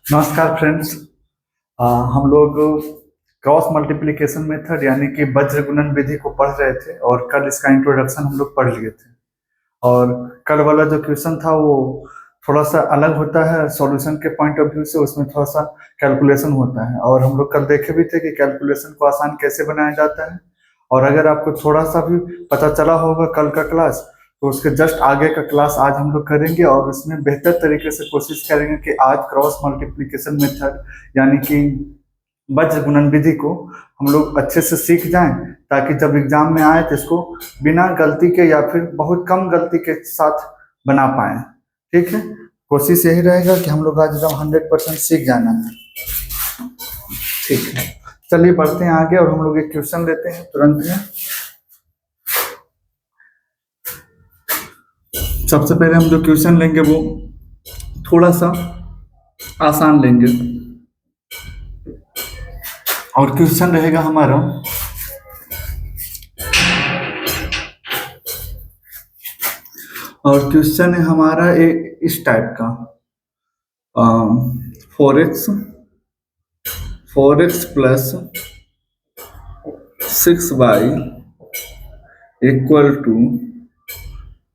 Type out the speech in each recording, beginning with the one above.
नमस्कार फ्रेंड्स। हम लोग क्रॉस मल्टीप्लिकेशन मेथड यानी कि वज्र गुणन विधि को पढ़ रहे थे और कल इसका इंट्रोडक्शन हम लोग पढ़ लिए थे। और कल वाला जो क्वेश्चन था वो थोड़ा सा अलग होता है सॉल्यूशन के पॉइंट ऑफ व्यू से, उसमें थोड़ा सा कैलकुलेशन होता है और हम लोग कल देखे भी थे कि कैलकुलेशन को आसान कैसे बनाया जाता है। और अगर आपको थोड़ा सा भी पता चला होगा कल का क्लास, तो उसके जस्ट आगे का क्लास आज हम लोग करेंगे और उसमें बेहतर तरीके से कोशिश करेंगे कि आज क्रॉस मल्टीप्लिकेशन मेथड यानी कि वज्र गुणन विधि को हम लोग अच्छे से सीख जाएं, ताकि जब एग्जाम में आए तो इसको बिना गलती के या फिर बहुत कम गलती के साथ बना पाए। ठीक है, कोशिश यही रहेगा कि हम लोग आज एकदम 100% सीख जाना है। ठीक है, चलिए बढ़ते हैं आगे और हम लोग एक क्वेश्चन लेते हैं तुरंत में। सबसे पहले हम जो क्वेश्चन लेंगे वो थोड़ा सा आसान लेंगे और क्वेश्चन रहेगा हमारा है हमारा इस टाइप का 4x plus 6y equal to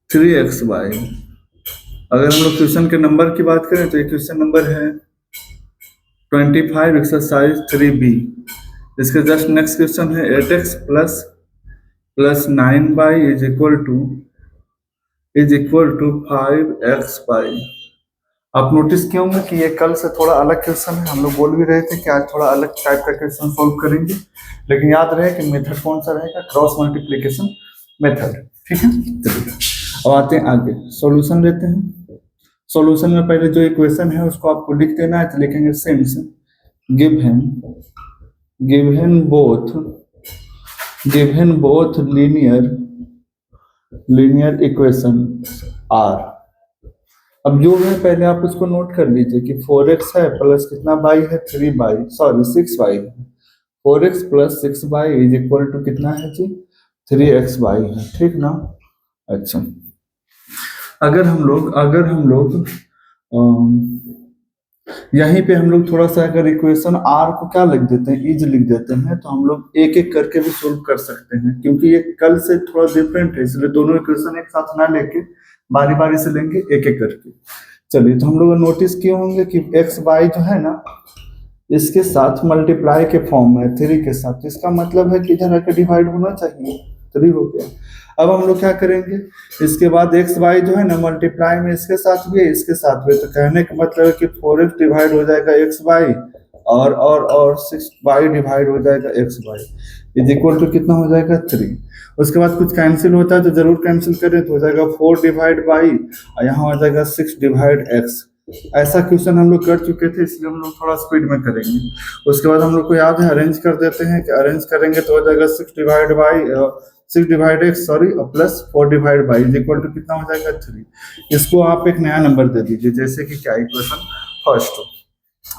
3xy। अगर हम लोग क्वेश्चन के नंबर की बात करें तो ये क्वेश्चन नंबर है 25 एक्सरसाइज 3B। इसके जस्ट नेक्स्ट क्वेश्चन है 8x plus 9y is equal to 5xy। आप नोटिस किए होंगे कि ये कल से थोड़ा अलग क्वेश्चन है। हम लोग बोल भी रहे थे कि आज थोड़ा अलग टाइप का क्वेश्चन सॉल्व करेंगे, लेकिन याद रहे कि मेथड कौन सा रहेगा, क्रॉस मल्टीप्लिकेशन मेथड। ठीक है, चलिए अब आते हैं आगे, सॉल्यूशन लेते हैं। सॉल्यूशन में पहले जो इक्वेशन है उसको आपको लिख देना है, तो लिखेंगे since given both linear equation are. अब जो है पहले आप उसको नोट कर लीजिए कि 4x है प्लस कितना y है 6y है। 4x plus 6y is equal to कितना है जी 3xy है। ठीक ना। अच्छा, अगर हम लोग यहीं पे हम लोग थोड़ा सा अगर इक्वेशन आर को क्या लिख देते हैं, इज लिख देते हैं, तो हम लोग एक एक करके भी सोल्व कर सकते हैं, क्योंकि ये कल से थोड़ा डिफरेंट है, इसलिए दोनों इक्वेशन एक साथ ना लेके बारी बारी से लेंगे एक एक करके। चलिए, तो हम लोग नोटिस किए होंगे कि एक्स वाई जो है ना, इसके साथ मल्टीप्लाई के फॉर्म में 3 के साथ, तो इसका मतलब है कि इधर आकर डिवाइड होना चाहिए, 3 हो गया। अब हम लोग क्या करेंगे, इसके बाद एक्स वाई जो है ना मल्टीप्लाई में इसके साथ भी है इसके साथ भी, तो कहने का मतलब है कि 4x डिवाइड हो जाएगा एक्स वाई और 6y डिवाइड हो जाएगा X Y is equal to कितना हो जाएगा 3। उसके बाद कुछ कैंसिल होता है तो जरूर कैंसिल करें, तो हो जाएगा 4 डिवाइड वाई और यहाँ हो जाएगा 6 डिवाइड एक्स। ऐसा क्वेश्चन हम लोग कर चुके थे, इसलिए हम लोग थोड़ा स्पीड में करेंगे। उसके बाद हम लोग को याद है अरेंज कर देते हैं, कि अरेंज करेंगे तो हो जाएगा 6 divide Y 6 divide X sorry plus 4 divide Y is equal to कितना हो जाएगा 3। इसको आप एक नया नंबर दे दीजिए, जैसे कि क्या इक्वेशन फर्स्ट।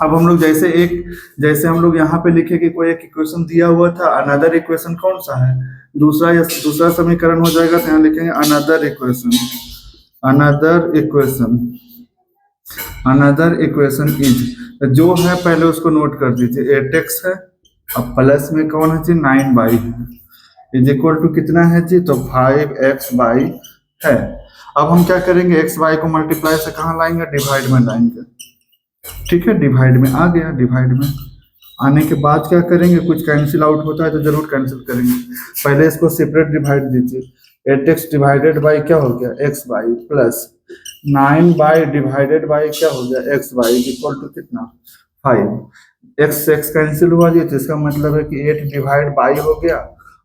अब हम लोग जैसे हम लोग यहाँ पे लिखे कि कोई एक इक्वेशन दिया हुआ था, अनदर इक्वेशन कौन सा है, दूसरा समीकरण हो जाएगा, तो यहाँ लिखेंगे अनदर इक्वेशन इज, जो है पहले उसको नोट कर दीजिए, 8x है अब प्लस में कौन है जी 9y है इज इक्वल टू कितना है जी, तो 5xy है। अब हम क्या करेंगे, एक्स वाई को मल्टीप्लाई से कहाँ लाएंगे, डिवाइड में लाएंगे। ठीक है, डिवाइड में आ गया, डिवाइड में आने के बाद क्या करेंगे, कुछ कैंसिल आउट होता है तो जरूर कैंसिल करेंगे। पहले इसको सेपरेट डिवाइड दीजिए, 8x डिवाइडेड बाई क्या हो गया X Y plus 9y divided by क्या हो गया एक्स वाई इक्वल टू कितना 5। x कैंसिल हुआ जी, तो इसका मतलब है कि 8 डिवाइड बाई हो गया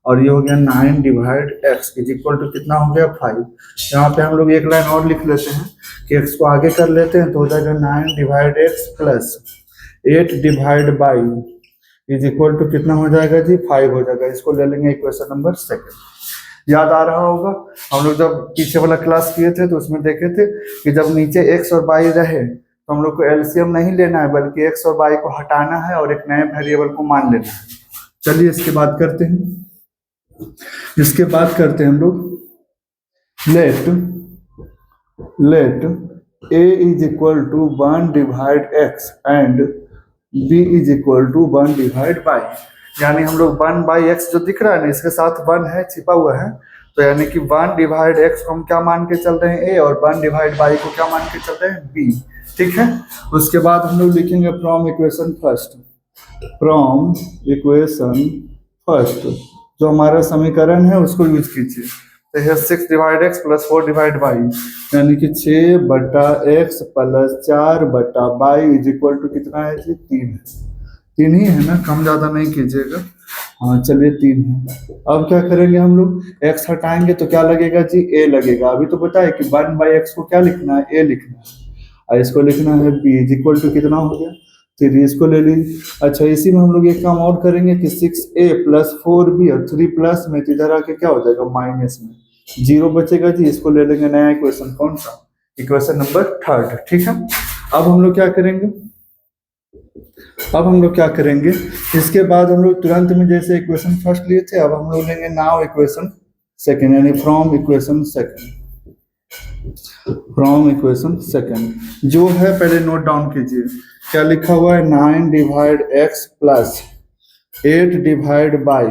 और ये हो गया 9 divide x is equal to कितना हो गया 5। यहाँ पे हम लोग एक लाइन और लिख लेते हैं कि x को आगे कर लेते हैं, तो हो जाएगा 9 divide x plus 8 divide Y is equal to कितना हो जाएगा जी 5 हो जाएगा। इसको ले लेंगे इक्वेशन नंबर 2। याद आ रहा होगा, हम लोग जब पीछे वाला क्लास किए थे तो उसमें देखे थे कि जब नीचे x और y रहे तो हम लोग को एलसीएम नहीं लेना है, बल्कि x और y को हटाना है और एक नए वेरिएबल को मान लेना है। चलिए इसके बाद करते हैं हम लोग let a is equal to 1 divide x and b is equal to 1 divide y। यानी हम लोग 1 बाई एक्स जो दिख रहा है ना, इसके साथ 1 है छिपा हुआ है, तो यानी कि 1 डिवाइड एक्स को हम क्या मान के चल रहे हैं a, और 1 डिवाइड y को क्या मान के चल रहे हैं b। ठीक है, उसके बाद हम लोग लिखेंगे from equation first, from equation first जो हमारा समीकरण है उसको यूज कीजिए। तो है 6 divide X plus 4 divide Y, यानी कि 6 बटा एक्स प्लस 4 बटा वाई इज इक्वल टू कितना है जी? 3 है। 3 ही है ना, कम ज्यादा नहीं कीजिएगा। हाँ चलिए 3 है। अब क्या करेंगे हम लोग, x हटाएंगे तो क्या लगेगा जी? a लगेगा। अभी तो पता है कि 1 बाई एक्स को क्या लिखना है? a लिखना है, और इसको लिखना है b इज इक्वल टू कितना हो गया? 3। इसको ले लीजिए। अच्छा, इसी में हम लोग एक काम और करेंगे कि 6a प्लस 4b और 3 प्लस में तो इधर आके क्या हो जाएगा? माइनस में 0 बचेगा जी। इसको ले लेंगे नया इक्वेशन, कौन सा? Equation number 3। ठीक है, अब हम लोग क्या करेंगे, इसके बाद हम लोग तुरंत में जैसे इक्वेशन फर्स्ट लिए थे, अब हम लोग लेंगे नाउ इक्वेशन सेकेंड, यानी from equation second. From equation second जो है पहले नोट डाउन कीजिए, क्या लिखा हुआ है? 9 divide X plus 8 divide Y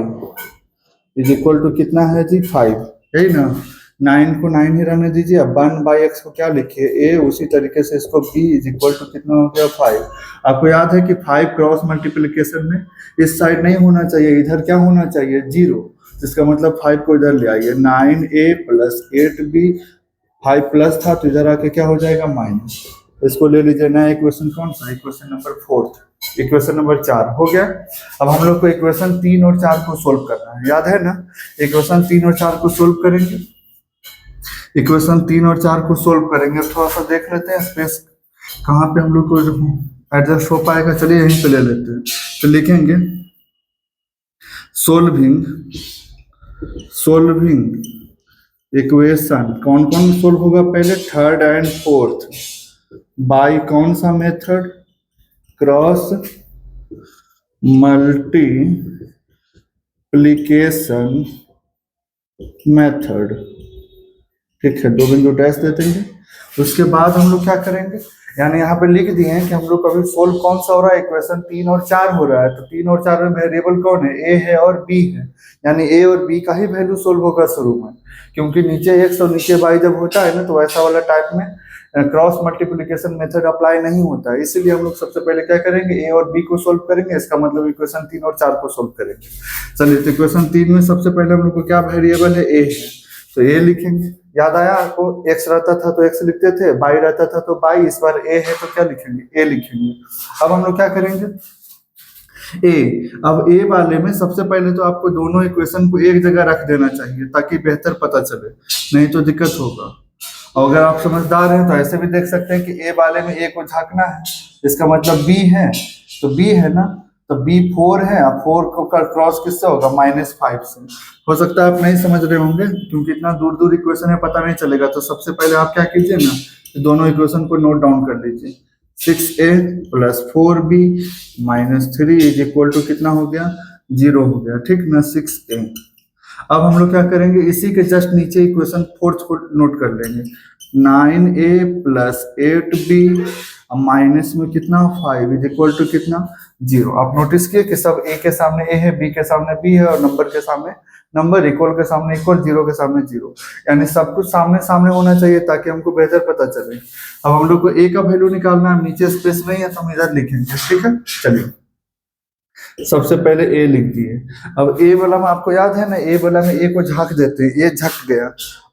is equal to कितना है जी? 5। यही ना, 9 को 9 ही रहने दीजिए। अब 1 बाई एक्स को क्या लिखिए? a, उसी तरीके से इसको b इज इक्वल टू कितना हो गया? 5। आपको याद है कि 5 क्रॉस मल्टीप्लिकेशन में इस साइड नहीं होना चाहिए, इधर क्या होना चाहिए? 0, जिसका मतलब 5 को इधर ले आइए। 9a प्लस 8b, 5 प्लस था तो इधर आके क्या हो जाएगा? माइनस। इसको ले लीजिए नया इक्वेशन, कौन सा? इक्वेशन नंबर 4, इक्वेशन नंबर 4 हो गया। अब हम लोग को इक्वेशन 3 और 4 को सोल्व करना है, याद है ना? इक्वेशन 3 और 4 को सोल्व करेंगे, इक्वेशन 3 और 4 को सोल्व करेंगे। थोड़ा सा देख लेते हैं स्पेस कहाँ पे हम लोग को एडजस्ट हो पाएगा। चलिए यहीं पे ले लेते हैं, तो लिखेंगे सोल्विंग इक्वेशन। कौन कौन सोल्व होगा? पहले 3rd एंड 4th बाई कौन सा मेथड? Cross multiplication method. ठीक है, 2 बिंदु डैश दे देंगे। उसके बाद हम लोग क्या करेंगे, यानी यहाँ पे लिख दिए हैं कि हम लोग कभी सोल्व कौन सा हो रहा है? इक्वेशन 3 और 4 हो रहा है। तो 3 और 4 में वेरिएबल कौन है? a है और b है, यानी a और b का ही वैल्यू सोल्व होगा शुरू में, क्योंकि नीचे x और नीचे y जब होता है ना, तो वैसा वाला टाइप में क्रॉस मल्टीप्लिकेशन मेथड अप्लाई नहीं होता है। इसीलिए हम लोग सबसे पहले क्या करेंगे? a और b को सोल्व करेंगे, इसका मतलब इक्वेशन 3 और 4 को सोल्व करेंगे। चलिए, तो इक्वेशन 3 में सबसे पहले हम लोग को क्या वेरिएबल है? a है, तो a लिखेंगे। याद आया आपको? x रहता था तो x लिखते थे, y रहता था तो y। इस बार a है तो क्या लिखेंगे? a लिखेंगे। अब हम लोग क्या करेंगे? a, अब a वाले में सबसे पहले तो आपको दोनों इक्वेशन को एक जगह रख देना चाहिए ताकि बेहतर पता चले, नहीं तो दिक्कत होगा। और अगर आप समझदार हैं तो ऐसे भी देख सकते हैं कि a वाले में a को झांकना है, इसका मतलब b है, तो b है ना, तो b 4 है। अब 4 को क्रॉस किससे होगा? -5 से। हो सकता है आप नहीं समझ रहे होंगे क्योंकि इतना दूर दूर इक्वेशन है, पता नहीं चलेगा। तो सबसे पहले आप क्या कीजिए ना, तो दोनों इक्वेशन को नोट डाउन कर लीजिए। 6a plus 4b minus 3 is equal to कितना हो गया? 0 हो गया। ठीक ना, 6a। अब हम लोग क्या करेंगे, इसी के जस्ट नीचे इक्वेशन 4th को नोट कर लेंगे। 9a प्लस 8b माइनस में कितना? 5 इज इक्वल टू कितना? 0। आप नोटिस किए कि सब a के सामने a है, b के सामने b है, और नंबर के सामने नंबर, इक्वल के सामने इक्वल, 0 के सामने 0, यानी सब कुछ सामने सामने होना चाहिए ताकि हमको बेहतर पता चले। अब हम लोग को a का वैल्यू निकालना है, नीचे स्पेस नहीं है तो हम इधर लिखेंगे। ठीक है, चलिए सबसे पहले a लिख दिए। अब a वाला में आपको याद है ना, a वाला में a को झाक देते हैं, a झक गया,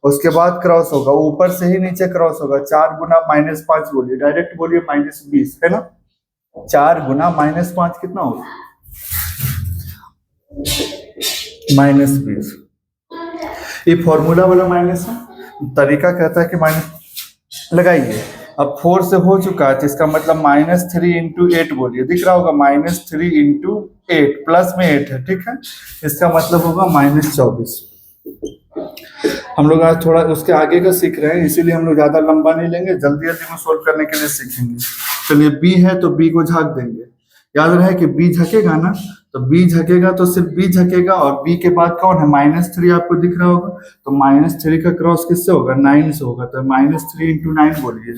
उसके बाद क्रॉस होगा, ऊपर से ही नीचे क्रॉस होगा। 4 गुना -5 बोलिए, डायरेक्ट बोलिए -20, है ना। 4 गुना -5 कितना होगा? -20। ये फॉर्मूला वाला माइनस है, तरीका कहता है कि माइनस लगाइए। अब 4 से हो चुका है तो इसका मतलब -3 इंटू 8 बोलिए, दिख रहा होगा -3 इंटू 8, प्लस में 8 है। ठीक है, इसका मतलब होगा -24। हम लोग आज थोड़ा उसके आगे का सीख रहे हैं, इसीलिए हम लोग ज्यादा लंबा नहीं लेंगे, जल्दी जल्दी में सोल्व करने के लिए सीखेंगे। चलिए b है तो b को झाक देंगे। याद रहे कि b झकेगा ना, तो b झकेगा तो सिर्फ b झकेगा, और b के बाद कौन है? -3 आपको दिख रहा होगा, तो -3 का क्रॉस किससे होगा? 9 से होगा, तो -3 इंटू 9 बोलिए।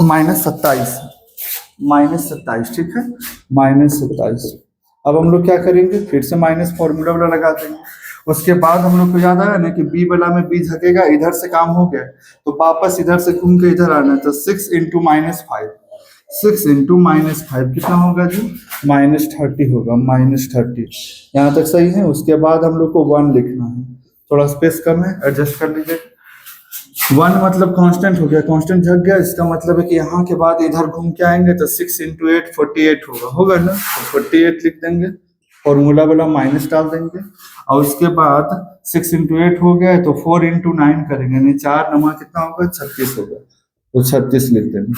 -27, -27, ठीक है, -27। अब हम लोग क्या करेंगे, फिर से माइनस फॉर्मूला वाला लगा देंगे। उसके बाद हम लोग को याद आया ना कि बी वाला में बी झकेगा, इधर से काम हो गया तो वापस इधर से घूम के इधर आना है, तो 6 इंटू -5, 6 इंटू -5 कितना होगा जी, -30 होगा, -30। यहाँ तक सही है। उसके बाद हम लोग को 1 लिखना है, थोड़ा स्पेस कम है, एडजस्ट कर लीजिए। 1 मतलब कांस्टेंट हो गया, कांस्टेंट झक गया, इसका मतलब है कि यहाँ के बाद इधर घूम के आएंगे तो 6 इंटू 8 48 होगा ना, तो 48 लिख देंगे, फॉर्मूला वाला माइनस डाल देंगे। और उसके बाद 6 इंटू 8 हो गया तो 4 इंटू 9 करेंगे, यानी 4 नमा कितना होगा, 36 होगा, तो 36 लिख देंगे।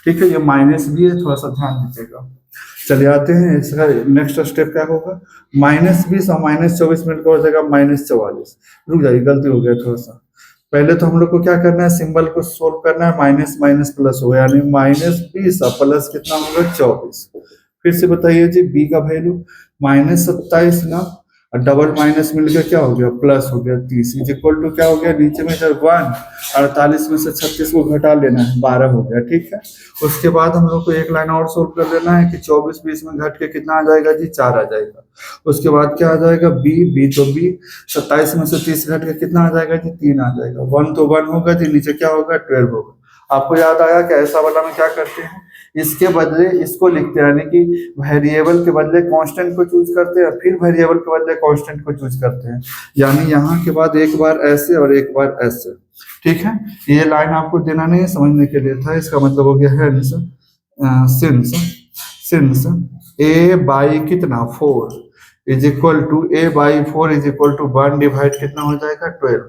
ठीक है, ये माइनस भी है, थोड़ा सा ध्यान दीजिएगा। चलिए आते हैं, इसका नेक्स्ट स्टेप क्या होगा, -20 और -24 मिलकर हो जाएगा -44। रुक जाइए, गलती हो गया थोड़ा सा। पहले तो हम लोग को क्या करना है, सिंबल को सोल्व करना है, माइनस माइनस प्लस होगा, यानी -20 और प्लस कितना होगा, 24। फिर से बताइए जी, बी का वैल्यू -27 ना, और डबल माइनस मिलकर क्या हो गया, प्लस हो गया 30, इज इक्वल टू क्या हो गया, नीचे में इधर 1, 48 में से 36 को घटा लेना है, 12 हो गया। ठीक है, उसके बाद हम लोग को एक लाइन और सोल्व कर लेना है कि 24 20 में घट के कितना आ जाएगा जी, 4 आ जाएगा। उसके बाद क्या आ जाएगा, बी तो बी, 27 में से 30 घट के कितना आ जाएगा जी, 3 आ जाएगा। 1 तो 1 होगा जी, नीचे क्या होगा, 12 होगा। आपको याद आया कि ऐसा वाला में क्या करते हैं, इसके बदले इसको लिखते हैं, यानी कि वेरिएबल के बदले कांस्टेंट को चूज करते हैं, फिर वेरिएबल के बदले कांस्टेंट को चूज करते हैं, यानी यहाँ के बाद एक बार ऐसे और एक बार ऐसे। ठीक है, ये लाइन आपको देना नहीं है, समझने के लिए था। इसका मतलब हो गया है सिंस सिंस a बाई कितना 4 is equal to a/4 is equal to 1 divide कितना हो जाएगा, 12,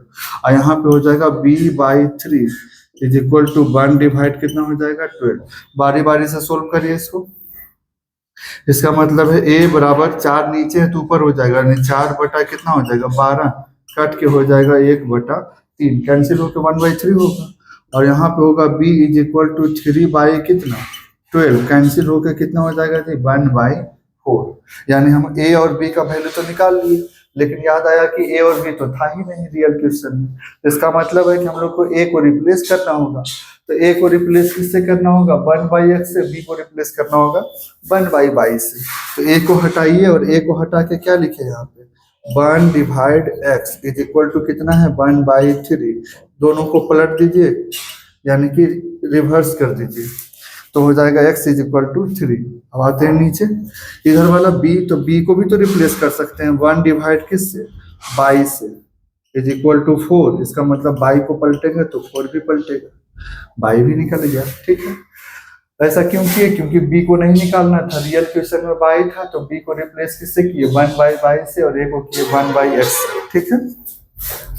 और यहाँ पे हो जाएगा b/3 is equal to 1 divide कितना हो जाएगा, 12। बारी बारी से सोल्व करिए इसको। इसका मतलब है a बराबर 4 नीचे है तो ऊपर हो जाएगा, यानी 4 बटा कितना हो जाएगा, 12, कट के हो जाएगा 1/3, कैंसिल होकर 1/3 होगा। और यहाँ पे होगा b is equal to 3 by कितना 12, कैंसिल होकर कितना हो जाएगा जी, 1/4। यानी हम a और b का वैल्यू तो निकाल लिए, लेकिन याद आया कि a और b तो था ही नहीं रियल क्वेश्चन में। तो इसका मतलब है कि हम लोग को a को रिप्लेस करना होगा, तो a को रिप्लेस किससे करना होगा, 1/x से, b को रिप्लेस करना होगा 1/22 से। तो a को हटाइए और a को हटा के क्या लिखे यहाँ पे, 1 divide x is equal to कितना है, 1/3। दोनों को पलट दीजिए, यानी कि रिवर्स कर दीजिए, तो हो जाएगा x इज इक्वल टू 3। अब आते हैं नीचे, इधर वाला b, तो b को भी तो रिप्लेस कर सकते हैं, 1 डिवाइड किससे, 22 से, इज इक्वल टू 4। इसका मतलब 22 को पलटेंगे तो 4 भी पलटेगा, 22 भी निकल गया। ठीक है, ऐसा क्यों किए, क्योंकि b को नहीं निकालना था, रियल क्वेश्चन में 22 था, तो b को रिप्लेस किससे किए, 1/22 से, और a को किए 1/x। ठीक है,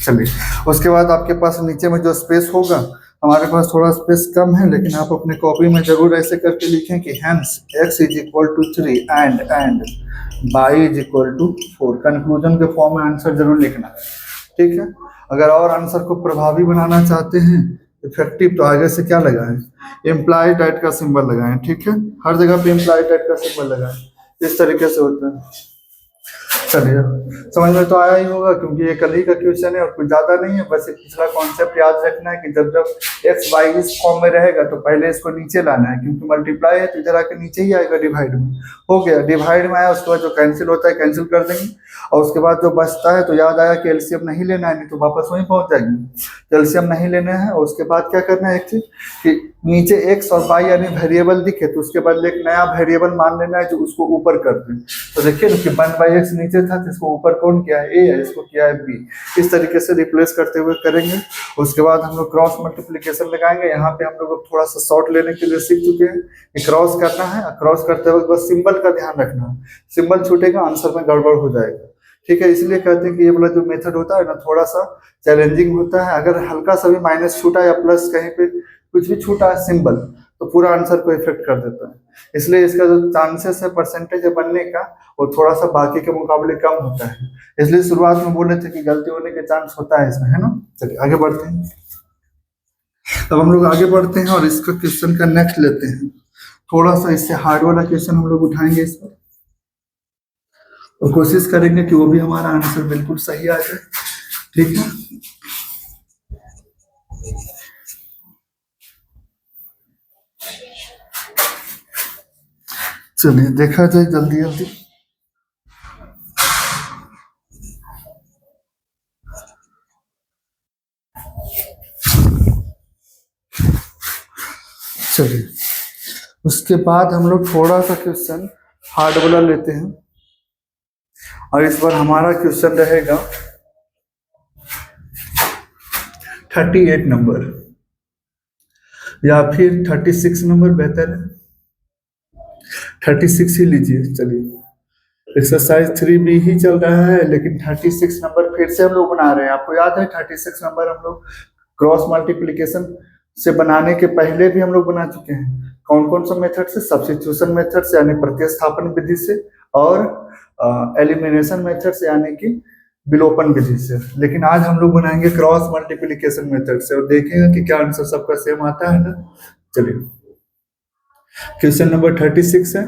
चलिए उसके बाद आपके पास नीचे में जो स्पेस होगा, हमारे पास थोड़ा स्पेस कम है, लेकिन आप अपने कॉपी में जरूर ऐसे करके लिखें कि hence x is equal to 3 and y is equal to 4। Conclusion के फॉर्म में आंसर जरूर लिखना है। ठीक है, अगर और आंसर को प्रभावी बनाना चाहते हैं, इफेक्टिव, तो आगे से क्या लगाएं, इम्प्लाइड एट का सिंबल लगाएं। ठीक है, हर जगह पे इम्प्लाइड एट का सिंबल लगाएं, इस तरीके से होता है। चलिए, समझ में तो आया ही होगा, क्योंकि ये कल ही का क्वेश्चन है और कुछ ज्यादा नहीं है, बस एक पिछला कॉन्सेप्ट याद रखना है कि जब जब x y इस फॉर्म में रहेगा तो पहले इसको नीचे लाना है, क्योंकि मल्टीप्लाई है तो इधर आके नीचे ही आएगा डिवाइड में। हो गया, डिवाइड में आया, उसके बाद जो कैंसिल होता है कैंसिल कर देंगे, और उसके बाद जो बचता है, तो याद आया कि एलसीएम नहीं लेना है, नहीं तो वापस वहीं पहुंच जाएंगे। एलसीएम नहीं लेने हैं, और उसके बाद क्या करना है, एक चीज कि नीचे x और y यानी वेरिएबल दिखे तो उसके बदले एक नया वेरिएबल मान लेना है जो उसको ऊपर कर दे। तो देखिए ना कि 1/x नीचे था, तो इसको ऊपर कौन किया है, a है, इसको किया है b। इस तरीके से रिप्लेस करते हुए करेंगे। उसके बाद हम लोग क्रॉस मल्टीप्लीकेशन लगाएंगे। यहाँ पे हम लोग थोड़ा सा शॉर्ट लेने के लिए सीख चुके हैं कि क्रॉस करना है, क्रॉस करते वक्त बस सिंबल का ध्यान रखना है, सिंबल छूटेगा आंसर में गड़बड़ हो जाएगा। ठीक है, इसलिए कहते हैं कि ये वाला जो मेथड होता है ना, थोड़ा सा चैलेंजिंग होता है। अगर हल्का सा भी माइनस छूटा या प्लस कहीं पे कुछ भी छूटा है सिंबल, तो पूरा आंसर को इफेक्ट कर देता है। इसलिए इसका जो चांसेस है परसेंटेज है बनने का, वो थोड़ा सा बाकी के मुकाबले कम होता है। इसलिए शुरुआत में बोले थे कि गलती होने के चांस होता है इसमें, है ना। चलिए आगे बढ़ते हैं। अब हम लोग आगे बढ़ते हैं और इसका क्वेश्चन का नेक्स्ट लेते हैं। थोड़ा सा इससे हार्ड वाला क्वेश्चन हम लोग उठाएंगे इस पर, और कोशिश करेंगे कि वो भी हमारा आंसर बिल्कुल सही आ जाए। ठीक है, चलिए देखा जाए जल्दी जल्दी। चलिए उसके बाद हम लोग थोड़ा सा क्वेश्चन हार्ड वाला लेते हैं, और इस बार हमारा क्वेश्चन रहेगा 38 नंबर या फिर 36 नंबर बेहतर है, 36 ही लीजिए। चलिए एक्सरसाइज 3B ही चल रहा है, लेकिन 36 नंबर फिर से हम लोग बना रहे हैं। आपको याद है 36 नंबर हम लोग क्रॉस मल्टीप्लिकेशन से बनाने के पहले भी हम लोग बना चुके हैं। कौन कौन सा मेथड से? सब्स्टिट्यूशन मेथड से यानी प्रतिस्थापन विधि से, और एलिमिनेशन मेथड से यानी कि विलोपन विधि से। लेकिन आज हम लोग बनाएंगे क्रॉस मल्टीप्लिकेशन मेथड से, और देखेंगे कि क्या आंसर सबका सेम आता है ना। चलिए क्वेश्चन नंबर 36 है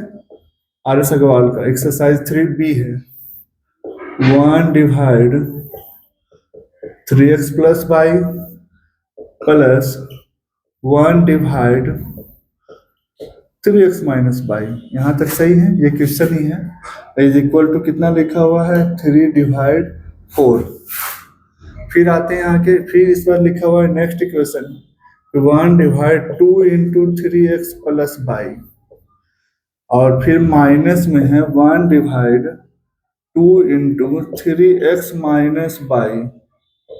आर एस अग्रवाल का, एक्सरसाइज 3B है। 1 divide 3x plus Y plus 1 divide 3x minus Y. यहाँ तक सही है, ये क्वेश्चन ही है। इज इक्वल टू कितना लिखा हुआ है? 3 डिवाइड 4। फिर आते हैं आके, फिर इस बार लिखा हुआ है next equation 1 divide 2 into 3x plus Y, और फिर माइनस में है 1 divide 2 into 3x minus Y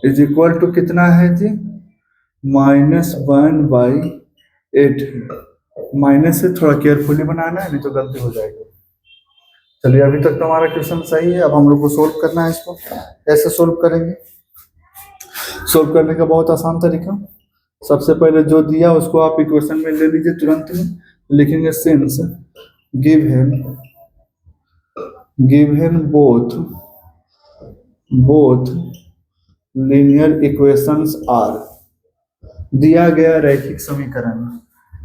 is equal to कितना है जी? -1/8 है। माइनस से थोड़ा केयरफुली बनाना है, नहीं तो गलती हो जाएगी। चलिए अभी तक तो हमारा क्वेश्चन सही है। अब हम लोग को सोल्व करना है इसको। कैसे सोल्व करेंगे? सोल्व करने का बहुत आसान तरीका, सबसे पहले जो दिया उसको आप इक्वेशन में ले लीजिए, तुरंत में लिखेंगे since given both linear equations are. दिया गया रैखिक समीकरण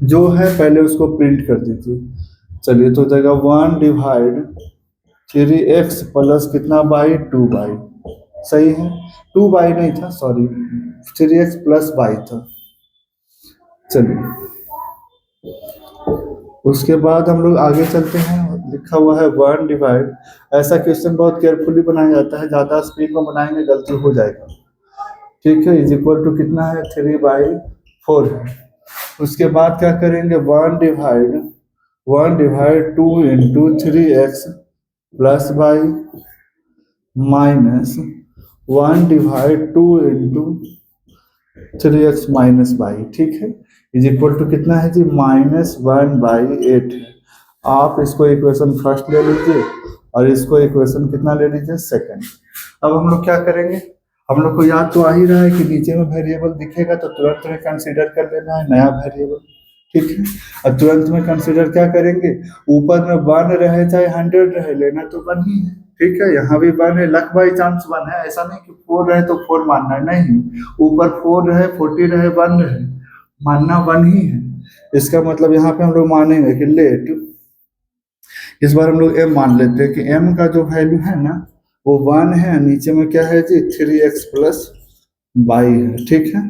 जो है पहले उसको प्रिंट कर दीजिए। चलिए तो जगह 1 डिवाइड 3x प्लस कितना बाई 2y, सही है। 2y नहीं था, सॉरी 3x प्लस y था। चलिए उसके बाद हम लोग आगे चलते हैं। लिखा हुआ है 1 डिवाइड, ऐसा क्वेश्चन बहुत केयरफुली बनाया जाता है, ज्यादा स्पीड में बनाएंगे गलती हो जाएगा, ठीक है। इज इक्वल टू कितना है? 3/4 है। उसके बाद क्या करेंगे? 1 divide 2 into 3x plus Y minus 1 divide 2 into 3x minus Y, ठीक है। इज इक्वल टू कितना है जी? -1/8 है। आप इसको इक्वेशन फर्स्ट ले लीजिए और इसको इक्वेशन कितना ले लीजिए? सेकंड। अब हम लोग क्या करेंगे? हम लोग को याद तो आ ही रहा है कि नीचे में वेरिएबल दिखेगा तो तुरंत में कंसीडर कर लेना है नया वेरिएबल, ठीक है। और तुरंत में कंसीडर क्या करेंगे? ऊपर में 1 रहे चाहे 100 रहे, लेना तो 1 ही है, ठीक है। यहाँ भी 1 है, लक बाई चांस 1 है, ऐसा नहीं कि 4 रहे तो 4 मानना है, नहीं। ऊपर 4 रहे, 40 रहे, 1 रहे, मानना 1 ही है। इसका मतलब यहाँ पे हम लोग मानेंगे कि लेट, इस बार हम लोग m मान लेते हैं कि m का जो वैल्यू है ना वो 1 है, नीचे में क्या है जी? 3x प्लस वाई है, ठीक है।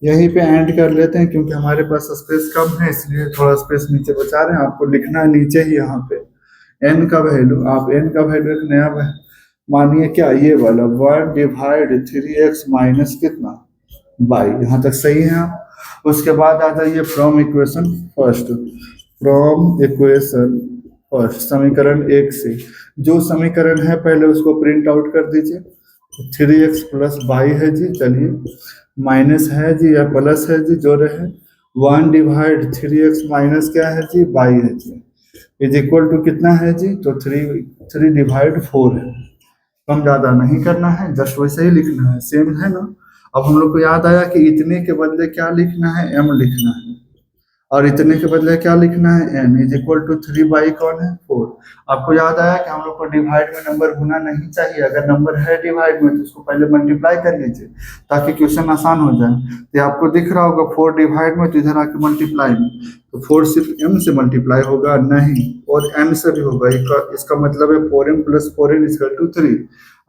यहीं पे एंड कर लेते हैं क्योंकि हमारे पास स्पेस कम है, इसलिए थोड़ा स्पेस नीचे बचा रहे हैं। आपको लिखना है नीचे ही यहाँ पे n का वैल्यू, आप n का वैल्यू एक नया मानिए क्या? ये वाला 1 डिवाइड 3x माइनस कितना? वाई। यहाँ तक सही है आप। उसके बाद आ जाइए फ्रॉम इक्वेशन फर्स्ट, समीकरण 1 से जो समीकरण है पहले उसको प्रिंट आउट कर दीजिए। 3x प्लस वाई है जी, चलिए माइनस है जी या प्लस है जी, जो रहे। 1 डिवाइड 3x माइनस क्या है जी? वाई है जी, इज इक्वल टू कितना है जी? तो 3 डिवाइड 4 है। कम ज़्यादा नहीं करना है, जस्ट वैसे ही लिखना है, सेम है ना। अब हम लोग को याद आया कि इतने के बदले क्या लिखना है? m लिखना है, और इतने के बदले क्या लिखना है? n इज इक्वल टू 3 कौन है? 4। आपको याद आया कि हम लोग को डिवाइड में नंबर गुना नहीं चाहिए। अगर नंबर है डिवाइड में तो उसको पहले मल्टीप्लाई कर लीजिए ताकि क्वेश्चन आसान हो जाए। तो आपको दिख रहा होगा 4 डिवाइड में, तो इधर आके मल्टीप्लाई में, तो 4 सिर्फ m से मल्टीप्लाई होगा नहीं, और n से भी होगा। इसका मतलब है 4m plus 4n is equal to 3।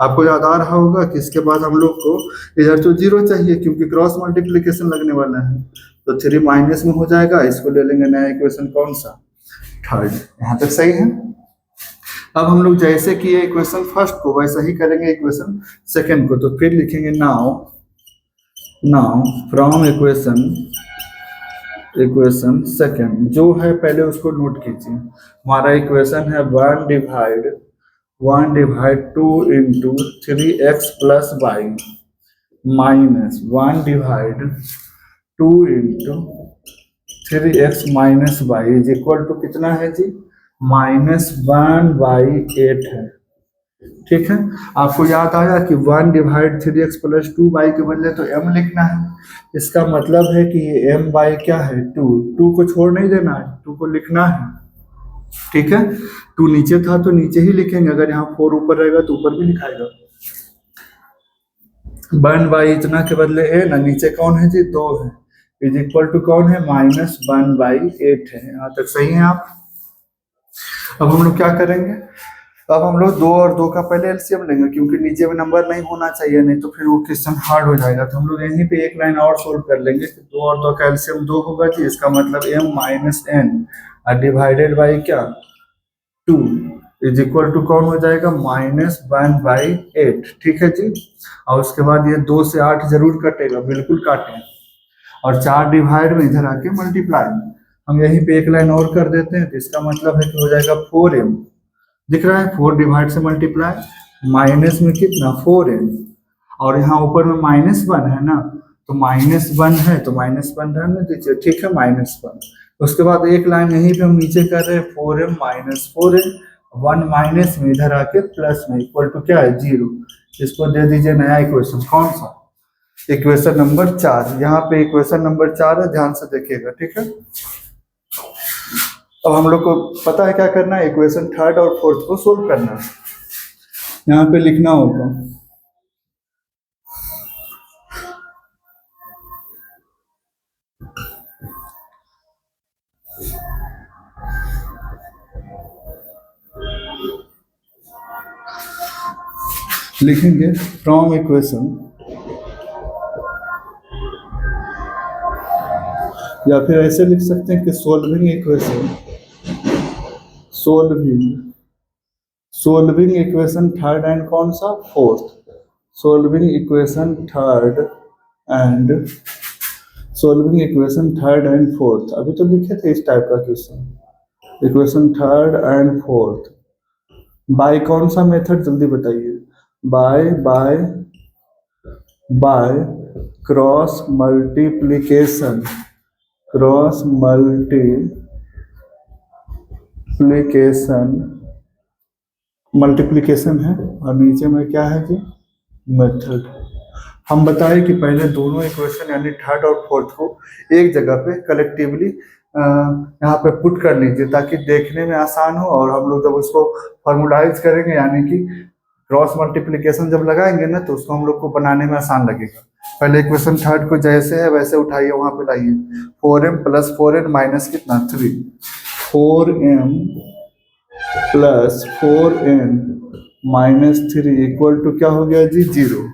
आपको याद आ रहा होगा कि इसके बाद हम लोग को इधर तो 0 चाहिए क्योंकि क्रॉस मल्टीप्लीकेशन लगने वाला है, तो 3 माइनस में हो जाएगा। इसको ले लेंगे नया इक्वेशन, कौन सा, थर्ड। यहाँ तक सही है। अब हम लोग जैसे किए इक्वेशन फर्स्ट को वैसा ही करेंगे इक्वेशन सेकंड को। तो फिर लिखेंगे नाउ फ्रॉम इक्वेशन सेकंड जो है पहले उसको नोट कीजिए। हमारा इक्वेशन है 1/2 into 3x plus Y minus 1/2 into 3x minus Y is equal to कितना है जी, -1/8 है। ठीक है, आपको याद आया कि 1/3x प्लस 2y के बदले तो m लिखना है। इसका मतलब है कि ये m बाई क्या है, 2 को छोड़ नहीं देना है, 2 को लिखना है। ठीक है, 2 नीचे था तो नीचे ही लिखेंगे, अगर यहाँ 4 ऊपर रहेगा तो ऊपर भी लिखाएगा। 1 इतना के बदले a ना, नीचे कौन है जी, 2 है, इज इक्वल टू कौन है, -1/8 है। यहाँ तक सही है आप। अब हम लोग क्या करेंगे, अब हम लोग 2 और 2 का पहले एलसीएम लेंगे क्योंकि नीचे में नंबर नहीं होना चाहिए, नहीं तो फिर वो क्वेश्चन हार्ड हो जाएगा। तो हम लोग यहीं पे एक लाइन और सोल्व कर लेंगे कि 2 और 2 का एलसीएम 2 होगा जी, इसका मतलब m minus n divided by क्या, 2 इज इक्वल टू कौन हो जाएगा, -1/8। ठीक है जी। और उसके बाद ये 2 से 8 जरूर कटेगा, बिल्कुल काटें, और 4 डिवाइड में इधर आके मल्टीप्लाई। हम यहीं पे एक लाइन और कर देते हैं, तो इसका मतलब है कि हो जाएगा 4m, दिख रहा है, 4 डिवाइड से मल्टीप्लाई, माइनस में कितना 4n, और यहाँ ऊपर में -1 है ना, तो -1 है तो -1 रहने दीजिए। ठीक है, -1। उसके बाद एक लाइन यहीं पे हम नीचे कर रहे हैं, 4m माइनस 4n, 1 माइनस में इधर आके प्लस में इक्वल टू क्या है, 0। इसको दे दीजिए नया इक्वेशन, कौन सा, इक्वेशन नंबर 4। यहाँ पे इक्वेशन नंबर 4 है, ध्यान से देखिएगा। ठीक है, अब हम लोग को पता है क्या करना है, इक्वेशन थर्ड और फोर्थ को सोल्व करना है। यहाँ पे लिखना होगा लिखेंगे फ्रॉम इक्वेशन, या फिर ऐसे लिख सकते हैं कि solving equation, solving equation third and कौन सा, fourth, solving equation third and fourth. अभी तो लिखे थे इस टाइप का question, equation third and fourth by कौन सा मेथड, जल्दी बताइए, बाय क्रॉस मल्टीप्लीकेशन है, और नीचे में क्या है जी, मेथड। हम बताए कि पहले दोनों इक्वेशन यानी थर्ड और फोर्थ को एक जगह पे कलेक्टिवली यहाँ पे पुट कर लीजिए ताकि देखने में आसान हो, और हम लोग जब उसको फॉर्मुलाइज करेंगे यानी कि क्रॉस मल्टीप्लिकेशन जब लगाएंगे ना, तो उसको हम लोग को बनाने में आसान लगेगा। पहले इक्वेशन थर्ड को जैसे है वैसे उठाइए, वहां पे लाइए, 4m प्लस 4n माइनस कितना 3, 4m plus 4n minus 3 equal to क्या हो गया जी, 0।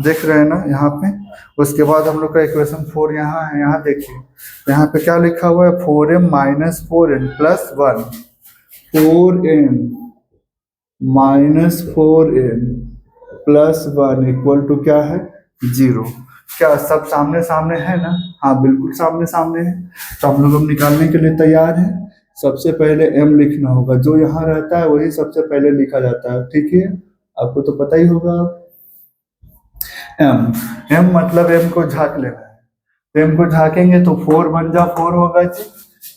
देख रहे हैं ना यहाँ पे। उसके बाद हम लोग का इक्वेशन 4 यहाँ है, यहाँ देखिए, यहाँ पे क्या लिखा हुआ है, 4m minus 4n plus 1, 4m minus 4n plus 1 equal to क्या है, 0। क्या सब सामने सामने है ना, हाँ बिल्कुल सामने सामने है। तो हम लोग अब निकालने के लिए तैयार हैं। सबसे पहले m लिखना होगा, जो यहाँ रहता है वही सबसे पहले लिखा जाता है। ठीक है, आपको तो पता ही होगा। m मतलब m को झाँक लेना है, m को झाँकेंगे तो 4 बन जा 4 होगा जी,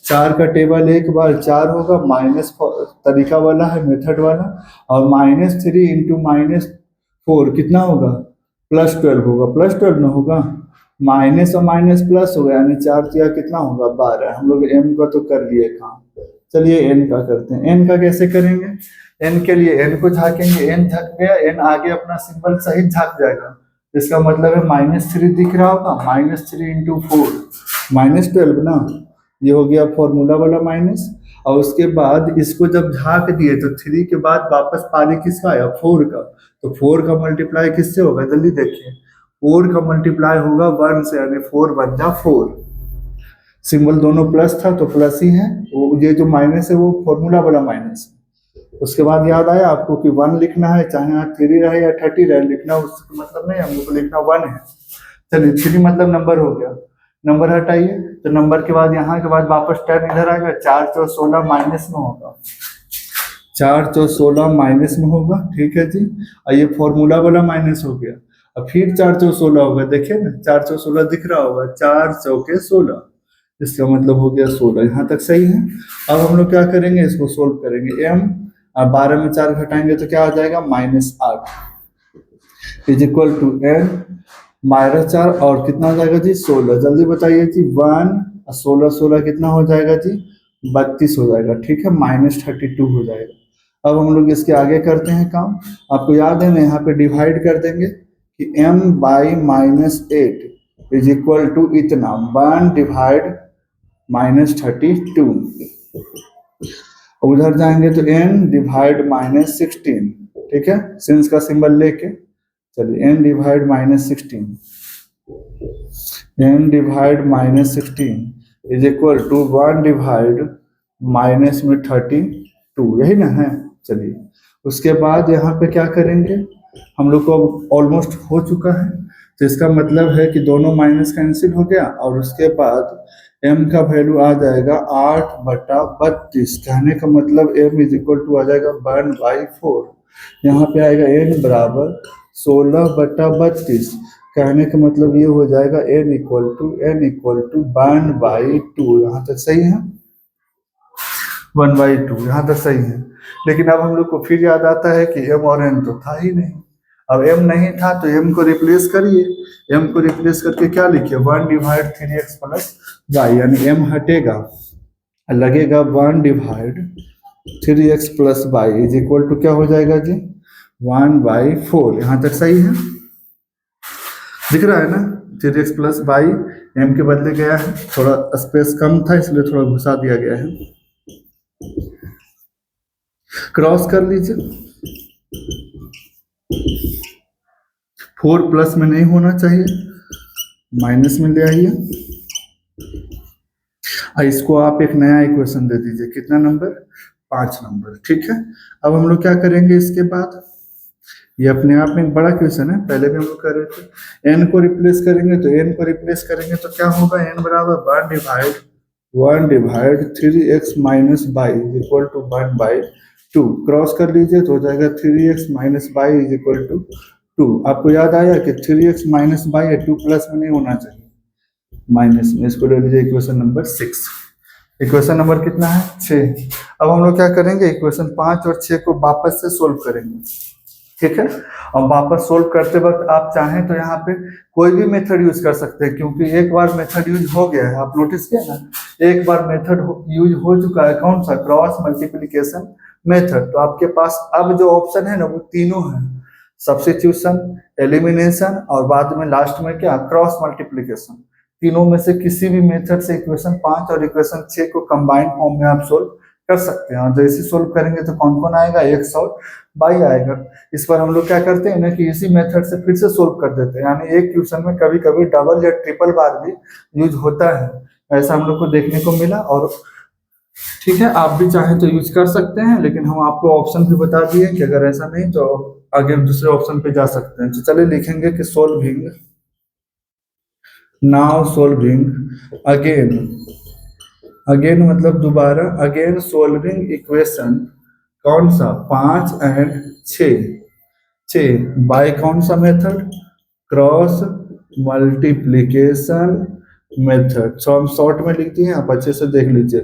4 का टेबल एक बार 4 होगा, माइनस तरीका वाला है, मेथड वाला, और -3 इंटू -4 कितना होगा, +12 होगा, +12 ना होगा, माइनस और माइनस प्लस होगा, यानी 4 दिया कितना होगा, 12। हम लोग m का तो कर लिए काम, चलिए n का करते हैं। n का कैसे करेंगे, n के लिए n को झाँकेंगे, n झक गया, n आगे अपना सिंबल सहित झाँक जाएगा, इसका मतलब है -3 दिख रहा होगा, -3 इंटू 4 -12 ना, ये हो गया फॉर्मूला वाला माइनस। और उसके बाद इसको जब झाँक दिए तो 3 के बाद वापस पारी किसका आया, 4 का। तो 4 का मल्टीप्लाई किससे होगा, जल्दी देखिए। 4 का मल्टीप्लाई होगा 1 से, यानी 4 बन जा 4। सिंबल दोनों प्लस था तो प्लस ही है, वो ये जो माइनस है वो फॉर्मूला वाला माइनस है। उसके बाद याद आया आपको कि 1 लिखना है, चाहे यहाँ 3 रहे या 30 रहे, लिखना उसका मतलब नहीं, हम लोग को लिखना 1 है। चलिए 3 मतलब नंबर हो गया, नंबर हटाइए तो नंबर के बाद यहाँ के बाद वापस 10 इधर आएगा, 4 चौ 16 माइनस में होगा, 4 चौ 16 माइनस में होगा, ठीक है जी। और ये फॉर्मूला वाला माइनस हो गया। अब फिर 4 चौ 16 होगा, देखिए ना 4 चौ 16 दिख रहा होगा, 4 चौके 16, इसका मतलब हो गया 16। यहाँ तक सही है। अब हम लोग क्या करेंगे, इसको सोल्व करेंगे। m और 12 में 4 घटाएंगे तो क्या आ जाएगा, -8 इज इक्वल टू n -4 और कितना हो जाएगा जी, 16। जल्दी बताइए जी, 1 और 16 16 कितना हो जाएगा जी, 32 हो जाएगा, ठीक है, -32 हो जाएगा। अब हम लोग इसके आगे करते हैं काम। आपको याद है ना, यहाँ पे डिवाइड कर देंगे कि m by -8 is equal to इतना, 1 डिवाइड -32। उधर जाएंगे तो n डिवाइड -16, ठीक है, सिंस का सिंबल लेके। चलिए n divide -16, n divide -16 is equal to 1 divide minus में 32, यही ना है। चलिए उसके बाद यहाँ पे क्या करेंगे, हम लोग को अब ऑलमोस्ट हो चुका है, तो इसका मतलब है कि दोनों माइनस कैंसिल हो गया। और उसके बाद m का वैल्यू आ जाएगा 8/32, कहने का मतलब m इज इक्वल टू आ जाएगा 1/4। यहाँ पे आएगा n बराबर 16/32, कहने का मतलब ये हो जाएगा n इक्वल टू 1/2। यहाँ तक सही है, 1/2 यहाँ तक सही है। लेकिन अब हम लोग को फिर याद आता है कि m और n तो था ही नहीं। अब m नहीं था तो m को रिप्लेस करिए, m को रिप्लेस करके क्या लिखिए, 1 डिवाइड 3x प्लस y, यानी m हटेगा, लगेगा 1 divide 3x plus y is equal to क्या हो जाएगा जी, 1/4। यहाँ तक सही है, दिख रहा है ना, 3x प्लस y m के बदले गया है, थोड़ा स्पेस कम था इसलिए थोड़ा घुसा दिया गया है। क्रॉस कर लीजिए, 4 प्लस में नहीं होना चाहिए, माइनस में ले आइए। इसको आप एक नया इक्वेशन दे दीजिए, कितना नंबर, 5 नंबर, ठीक है। अब हम लोग क्या करेंगे इसके बाद, ये अपने आप में एक बड़ा क्वेश्चन है, पहले भी हम लोग कर रहे थे। n को रिप्लेस करेंगे तो n को रिप्लेस करेंगे तो क्या होगा, n बराबर 1 divide 3x minus y is equal to 1/2। Cross कर लीजिए तो हो जाएगा 3x minus y is equal to 2। आपको याद आया कि 3x माइनस y है, 2 प्लस में नहीं होना चाहिए, माइनस में। इसको ले लीजिए इक्वेशन नंबर 6। इक्वेशन नंबर कितना है, 6। अब हम लोग क्या करेंगे, इक्वेशन 5 और 6 को वापस से सोल्व करेंगे, ठीक है। और वापस सोल्व करते वक्त आप चाहें तो यहाँ पे कोई भी मेथड यूज कर सकते हैं, क्योंकि एक बार मेथड यूज हो गया है, आप नोटिस किया ना, एक बार मेथड यूज हो चुका है, कौन सा, क्रॉस मल्टीप्लिकेशन मेथड। तो आपके पास अब जो ऑप्शन है ना वो तीनों है, सब्स्टिट्यूशन, एलिमिनेशन और बाद में लास्ट में क्या, क्रॉस मल्टीप्लिकेशन। तीनों में से किसी भी मेथड से इक्वेशन 5 और इक्वेशन 6 को कंबाइंड फॉर्म में आप सोल्व कर सकते हैं। और जैसे सोल्व करेंगे तो कौन कौन आएगा, x और y आएगा। इस पर हम लोग क्या करते हैं ना कि इसी मेथड से फिर से सोल्व कर देते हैं, यानी एक क्वेश्चन में कभी कभी डबल या ट्रिपल बार भी यूज होता है, ऐसा हम लोग को देखने को मिला। और ठीक है, आप भी चाहें तो यूज कर सकते हैं, लेकिन हम आपको ऑप्शन भी बता दिए कि अगर ऐसा नहीं तो आगे हम दूसरे ऑप्शन पे जा सकते हैं। तो चलिए लिखेंगे कि solving, now solving again, again मतलब दोबारा, अगेन सोल्विंग इक्वेशन कौन सा, 5 और 6 बाय कौन सा मेथड, क्रॉस मल्टीप्लिकेशन मेथड। सो हम शॉर्ट में लिखते हैं, आप अच्छे से देख लीजिए,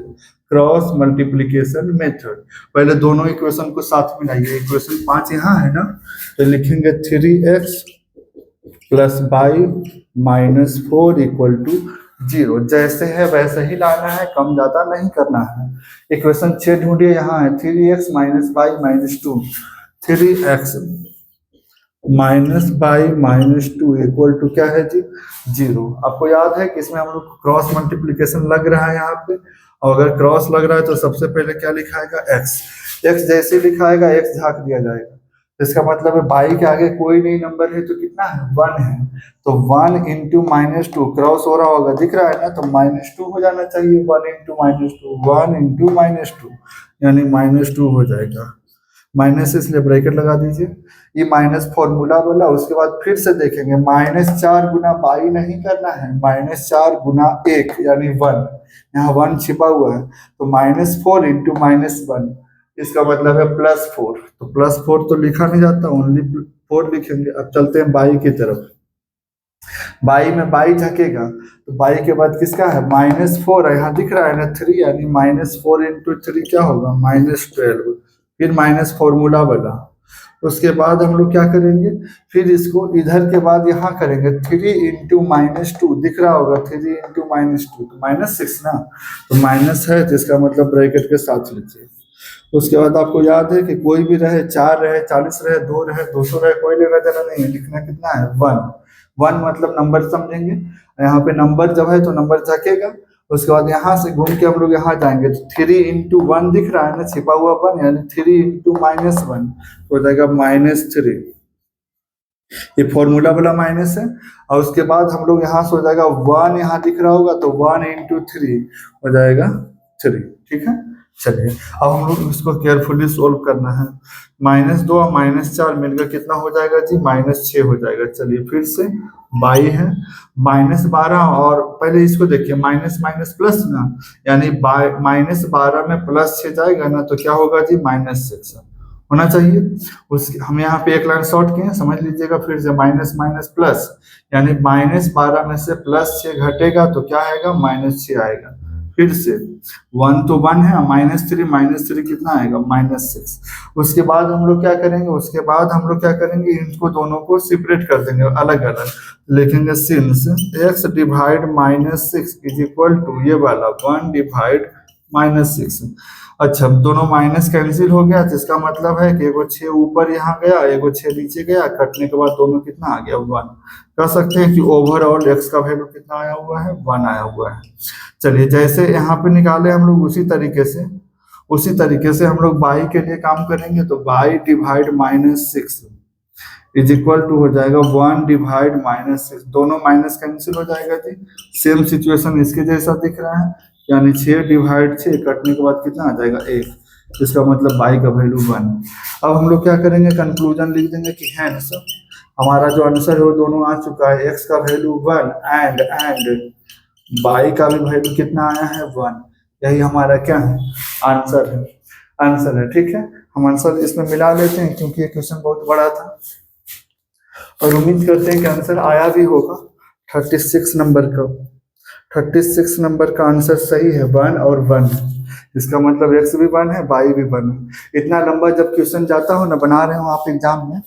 क्रॉस मल्टीप्लिकेशन मेथड। पहले दोनों इक्वेशन को साथ में लाइए, इक्वेशन 5 यहाँ है ना, तो लिखेंगे 3x plus y minus 4 equal to 0। जैसे है वैसे ही लाना है, कम ज्यादा नहीं करना है। इक्वेशन 6 ढूंढिए, यहाँ है 3x minus y minus 2, 3x minus Y minus two equal to क्या है जी, जीरो। आपको याद है कि इसमें हम लोग क्रॉस मल्टीप्लीकेशन लग रहा है यहाँ पे, और अगर क्रॉस लग रहा है तो सबसे पहले क्या लिखाएगा, एक्स। एक्स जैसे ही लिखाएगा एक्स झाक दिया जाएगा, इसका मतलब है बाई के आगे कोई नहीं नंबर है तो कितना है, वन है। तो one into minus two, cross हो रहा होगा दिख रहा है ना, तो माइनस टू हो जाना चाहिए। One into minus two, one into minus two यानी माइनस टू हो जाएगा। माइनस इसलिए ब्रैकेट लगा दीजिए, ये माइनस फॉर्मूला बोला। उसके बाद फिर से देखेंगे, माइनस चार गुना बाई नहीं करना है, माइनस चार गुना एक यानी वन, यहाँ वन छिपा हुआ है। तो minus four into minus one, इसका मतलब है प्लस फोर। तो प्लस फोर तो लिखा नहीं जाता, ओनली फोर लिखेंगे। अब चलते हैं बाई की तरफ। बाई में बाई झकेगा तो बाई के बाद किसका है, माइनस फोर है, यहाँ दिख रहा है ना थ्री, यानी माइनस फोर इंटू थ्री क्या होगा, माइनस ट्वेल्व। फिर माइनस फॉर्मूला बना। उसके बाद हम लोग क्या करेंगे, फिर इसको इधर के बाद यहाँ करेंगे, थ्री इंटू माइनस टू दिख रहा होगा, थ्री इंटू माइनस टू तो माइनस सिक्स ना, तो माइनस है तो इसका मतलब ब्रैकेट के साथ लीजिए। उसके बाद आपको याद है कि कोई भी रहे, चार रहे, 40 रहे, दो रहे, 200 रहे, कोई लेना देना नहीं है, लिखना कितना है, वन। वन मतलब नंबर समझेंगे, यहाँ पे नंबर जब है तो नंबर झकेगा। उसके बाद यहाँ से घूम के हम लोग यहाँ जाएंगे तो थ्री इंटू वन दिख रहा है ना छिपा हुआ वन, यानी थ्री इंटू माइनस वन हो जाएगा माइनस थ्री। ये फॉर्मूला वाला माइनस है। और उसके बाद हम लोग यहाँ से हो जाएगा वन, यहाँ दिख रहा होगा तो वन इंटू थ्री हो जाएगा थ्री। ठीक है, चलिए अब हम लोग इसको केयरफुली सोल्व करना है। माइनस दो और माइनस चार मिलकर कितना हो जाएगा जी, माइनस छः हो जाएगा। चलिए फिर से बाई है, माइनस बारह, और पहले इसको देखिए माइनस माइनस प्लस ना, यानी माइनस बारह में प्लस छः जाएगा ना तो क्या होगा जी, माइनस सिक्स होना चाहिए। उस हम यहाँ पे एक लाइन शॉर्ट किए, समझ लीजिएगा फिर से, माइनस माइनस प्लस, यानी माइनस बारह में से प्लस छः घटेगा तो क्या आएगा, माइनस छः आएगा। फिर से वन तो वन है, माइनस थ्री कितना आएगा, माइनस सिक्स। उसके बाद हम लोग क्या करेंगे, उसके बाद हम लोग क्या करेंगे, इनको दोनों को सेपरेट कर देंगे, अलग अलग लिखेंगे। Since X divide minus six is equal to ये वाला वन डिवाइड माइनस सिक्स। अच्छा, दोनों माइनस कैंसिल हो गया, जिसका मतलब है कि एगो छः ऊपर यहाँ गया, एगो छः नीचे गया, कटने के बाद दोनों कितना आ गया, वन। कह सकते हैं कि ओवरऑल एक्स का वैल्यू कितना आया हुआ है, वन आया हुआ है। चलिए जैसे यहाँ पे निकाले हम लोग, उसी तरीके से हम लोग बाई के लिए काम करेंगे। तो Y divide minus six is equal to हो जाएगा वन डिवाइड माइनस सिक्स, दोनों माइनस कैंसिल हो जाएगा जी। सेम सिचुएशन इसके जैसा दिख रहा है, यानी छः डिवाइड छः, कटने के बाद कितना आ जाएगा, एक। इसका मतलब बाई का वैल्यू वन। अब हम लोग क्या करेंगे, कंक्लूजन लिख देंगे कि हैंस हमारा जो आंसर है वो दोनों आ चुका है, एक्स का वैल्यू वन एंड बाई का भी वैल्यू कितना आया है, वन। यही हमारा क्या है, आंसर है। ठीक है, हम आंसर इसमें मिला लेते हैं क्योंकि ये क्वेश्चन बहुत बड़ा था, और उम्मीद करते हैं कि आंसर आया भी होगा। 36 नंबर का 36 नंबर का आंसर सही है, वन और वन। इसका मतलब एक्स भी वन है, बाई भी वन है। इतना लंबा जब क्वेश्चन जाता हो ना, बना रहे हो आप एग्जाम में,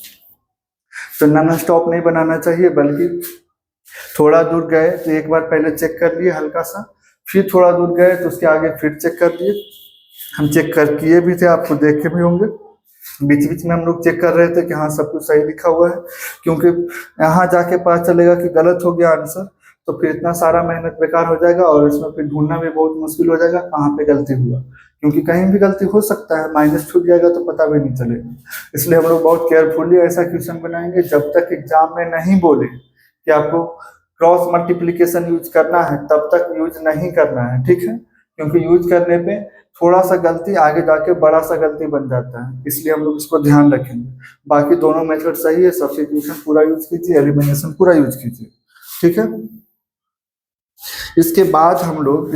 तो नॉन स्टॉप नहीं बनाना चाहिए, बल्कि थोड़ा दूर गए तो एक बार पहले चेक कर लिए हल्का सा, फिर थोड़ा दूर गए तो उसके आगे फिर चेक कर लिए। हम चेक कर किए भी थे, आपको देखे भी होंगे, बीच बीच में हम लोग चेक कर रहे थे कि हाँ सब कुछ सही लिखा हुआ है, क्योंकि यहाँ जाके पता चलेगा कि गलत हो गया आंसर तो फिर इतना सारा मेहनत बेकार हो जाएगा, और इसमें फिर ढूंढना भी बहुत मुश्किल हो जाएगा कहाँ पे गलती हुआ, क्योंकि कहीं भी गलती हो सकता है, माइनस छूट जाएगा तो पता भी नहीं चलेगा। इसलिए हम लोग बहुत केयरफुली ऐसा क्वेश्चन बनाएंगे, जब तक एग्जाम में नहीं बोले कि आपको क्रॉस मल्टीप्लीकेशन यूज करना है तब तक यूज नहीं करना है। ठीक है, क्योंकि यूज करने पे थोड़ा सा गलती आगे जाके बड़ा सा गलती बन जाता है, इसलिए हम लोग इसको ध्यान रखेंगे। बाकी दोनों मेथड सही है, सब्स्टिट्यूशन पूरा यूज कीजिए, एलिमिनेशन पूरा यूज कीजिए। ठीक है, इसके बाद हम लोग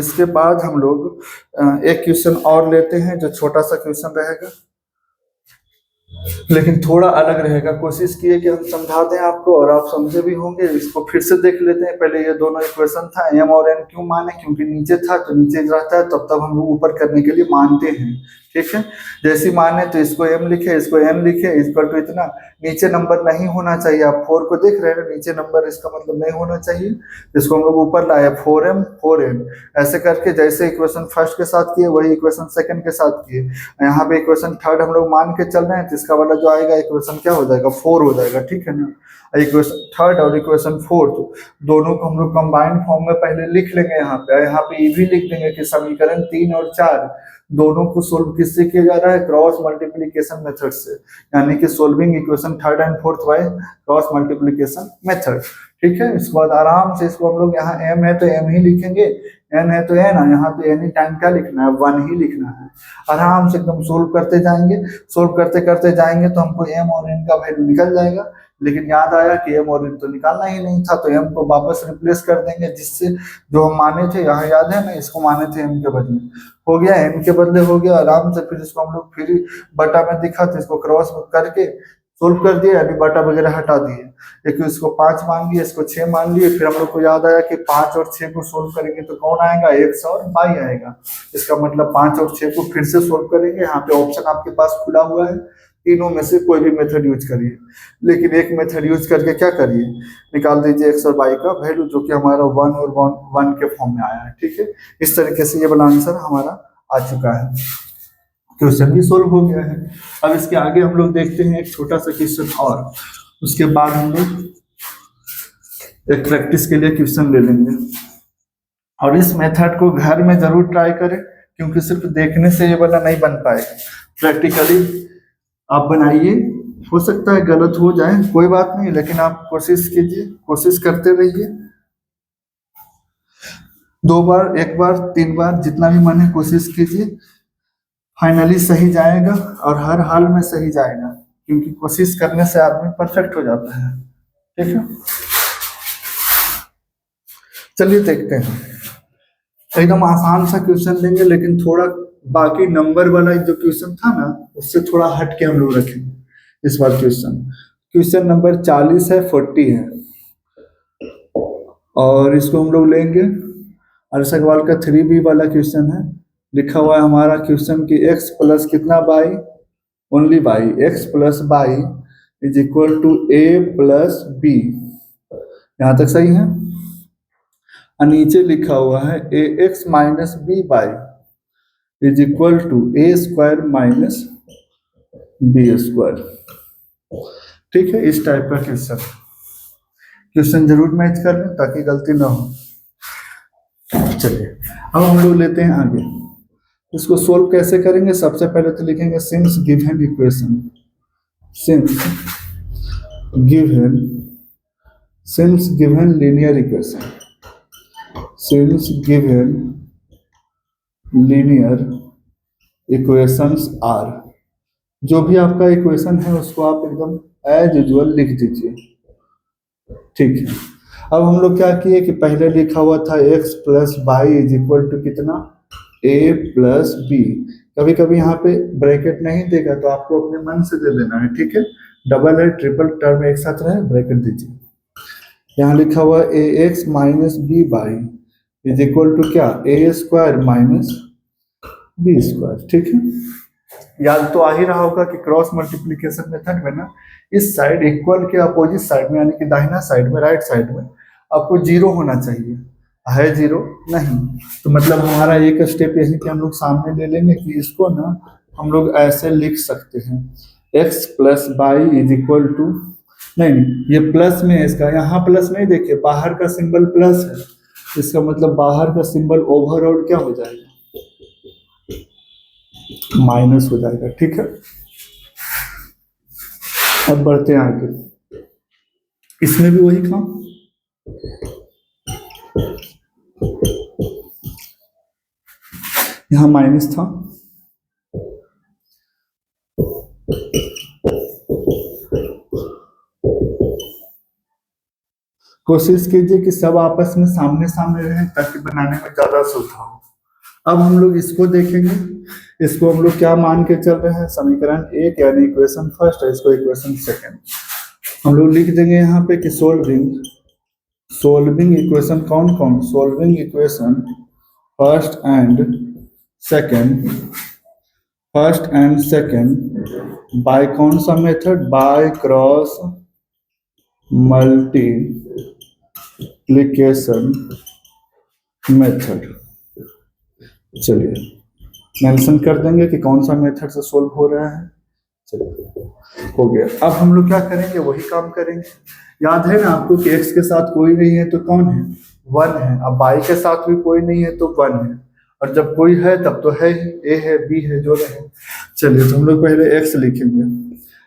एक क्वेश्चन और लेते हैं, जो छोटा सा क्वेश्चन रहेगा लेकिन थोड़ा अलग रहेगा। कोशिश किए कि हम समझा दें आपको और आप समझे भी होंगे। इसको फिर से देख लेते हैं। पहले ये दोनों इक्वेशन था, एम और एन क्यों माने, क्योंकि नीचे था तो नीचे रहता है, तब हम लोग ऊपर करने के लिए मानते हैं ठीक है। जैसी माने तो इसको m लिखे, इसको n लिखे, इक्वल टू इतना। नीचे नंबर नहीं होना चाहिए, आप 4 को देख रहे हैं, नीचे नंबर इसका मतलब नहीं होना चाहिए, इसको हम लोग ऊपर लाए 4m 4n। ऐसे करके जैसे इक्वेशन फर्स्ट के साथ किए वही इक्वेशन सेकंड के साथ किए। यहाँ पे इक्वेशन थर्ड हम लोग मान के चल रहे हैं, तो इसका वाला जो आएगा इक्वेशन क्या हो जाएगा, 4 हो जाएगा, ठीक है ना। इक्वेशन थर्ड और इक्वेशन फोर्थ दोनों को हम लोग कंबाइंड फॉर्म में पहले लिख लेंगे। यहाँ पे ये भी लिख देंगे कि समीकरण 3 और 4 दोनों को सोल्व किससे किया जा रहा है, क्रॉस मल्टीप्लिकेशन मेथड से, यानी कि solving equation third and fourth by cross multiplication method, ठीक है। इसके बाद आराम से इसको हम लोग यहाँ m है तो m ही लिखेंगे, n है तो n, यहाँ पे एनी टाइम क्या लिखना है, 1 ही लिखना है। आराम से एकदम सोल्व करते जाएंगे, सोल्व करते करते जाएंगे तो हमको m और n का वैल्यू निकल जाएगा। लेकिन याद आया कि m और n तो निकालना ही नहीं था, तो m को वापस रिप्लेस कर देंगे, जिससे जो हम माने थे, यहाँ याद है ना, इसको माने थे m के बदले, हो गया m के बदले हो गया। आराम से फिर इसको हम लोग फिर बटा में दिखा तो इसको क्रॉस करके सोल्व कर दिया, यानी बटा वगैरह हटा दिए। एक इसको 5 मान लिए, इसको 6 मान लिए। फिर हम लोग को याद आया कि 5 और 6 को सोल्व करेंगे तो कौन आएगा, x और y आएगा। इसका मतलब 5 और 6 को फिर से सोल्व करेंगे। यहाँ पे ऑप्शन आपके पास खुला हुआ है, तीनों में से कोई भी मेथड यूज करिए, लेकिन एक मेथड यूज करके क्या करिए, निकाल दीजिए x और y का वैल्यू, जो कि हमारा 1 और 1 के फॉर्म में आया है, ठीक है। इस तरीके से ये वाला आंसर हमारा आ चुका है, क्वेश्चन भी सोल्व हो गया है। अब इसके आगे हम लोग देखते हैं एक छोटा सा क्वेश्चन, और उसके बाद हम लोग एक प्रैक्टिस के लिए क्वेश्चन ले लेंगे। और इस मेथड को घर में जरूर ट्राई करें, क्योंकि सिर्फ देखने से ये वाला नहीं बन पाएगा, प्रैक्टिकली आप बनाइए। हो सकता है गलत हो जाए, कोई बात नहीं, लेकिन आप कोशिश कीजिए, कोशिश करते रहिए। 2 बार, 1 बार, 3 बार, जितना भी मन है कोशिश कीजिए। फाइनली सही जाएगा, और हर हाल में सही जाएगा, क्योंकि कोशिश करने से आदमी परफेक्ट हो जाता है, ठीक है। चलिए देखते हैं, एकदम आसान सा क्वेश्चन लेंगे, लेकिन थोड़ा बाकी नंबर वाला जो क्वेश्चन था ना, उससे थोड़ा हट के हम लोग रखेंगे इस बार क्वेश्चन नंबर 40 है, 40 है, और इसको हम लोग लेंगे। अरसा अग्रवाल का 3B वाला क्वेश्चन है। लिखा हुआ है हमारा क्वेश्चन की x प्लस कितना Y, only Y, x plus Y is equal to a plus B. यहाँ तक सही है। और नीचे लिखा हुआ है ax minus B Y is equal to a square minus B square, ठीक है। इस टाइप का क्वेश्चन जरूर मैच कर लें ताकि गलती ना हो। चलिए अब हम लोग लेते हैं आगे, इसको सोल्व कैसे करेंगे। सबसे पहले तो लिखेंगे since given equation, since given linear equation, since given linear equations are, जो भी आपका इक्वेशन है उसको आप एकदम एज यूजुअल लिख दीजिए, ठीक है। अब हम लोग क्या किए कि पहले लिखा हुआ था x plus Y is equal to कितना, a प्लस बी। कभी कभी यहाँ पे ब्रैकेट नहीं देगा तो आपको अपने मन से दे देना है, ठीक है। डबल है, ट्रिपल टर्म एक साथ रहे, ब्रैकेट दीजिए। यहाँ लिखा हुआ a x minus b y is equal to क्या, a square minus B square, ठीक है। याद तो आ ही रहा होगा कि क्रॉस मल्टीप्लिकेशन मेथड में ना, इस साइड इक्वल के अपोजिट साइड में, यानी कि दाहिना साइड में, राइट साइड में आपको 0 होना चाहिए, है 0 नहीं, तो मतलब हमारा एक स्टेप यही कि हम लोग सामने ले लेंगे कि इसको ना हम लोग ऐसे लिख सकते हैं, x plus Y is equal to, नहीं ये प्लस में है, इसका यहाँ प्लस नहीं, देखिए बाहर का सिंबल प्लस है, इसका मतलब बाहर का सिंबल ओवरऑल क्या हो जाएगा, माइनस हो जाएगा, ठीक है। अब बढ़ते हैं आगे, इसमें भी वही काम, यहां माइनस था, कोशिश कीजिए कि सब आपस में सामने सामने रहें ताकि बनाने में ज्यादा सुविधा हो। अब हम लोग इसको देखेंगे, इसको हम लोग क्या मान के चल रहे हैं, समीकरण 1 यानी इक्वेशन फर्स्ट है, इसको इक्वेशन सेकंड हम लोग लिख देंगे यहाँ पे कि सोल्विंग इक्वेशन कौन कौन, solving equation first and second first and second by कौन सा method, by cross multiplication method. चलिए मेंशन कर देंगे कि कौन सा मेथड से सोल्व हो रहा है। चलिए हो गया। अब हम लोग क्या करेंगे, वही काम करेंगे। याद है ना आपको कि x के साथ कोई नहीं है तो कौन है, 1 है। अब y के साथ भी कोई नहीं है तो 1 है, और जब कोई है तब तो है ही, a है b है जो रहे। चलिए तो हम लोग पहले x लिखेंगे,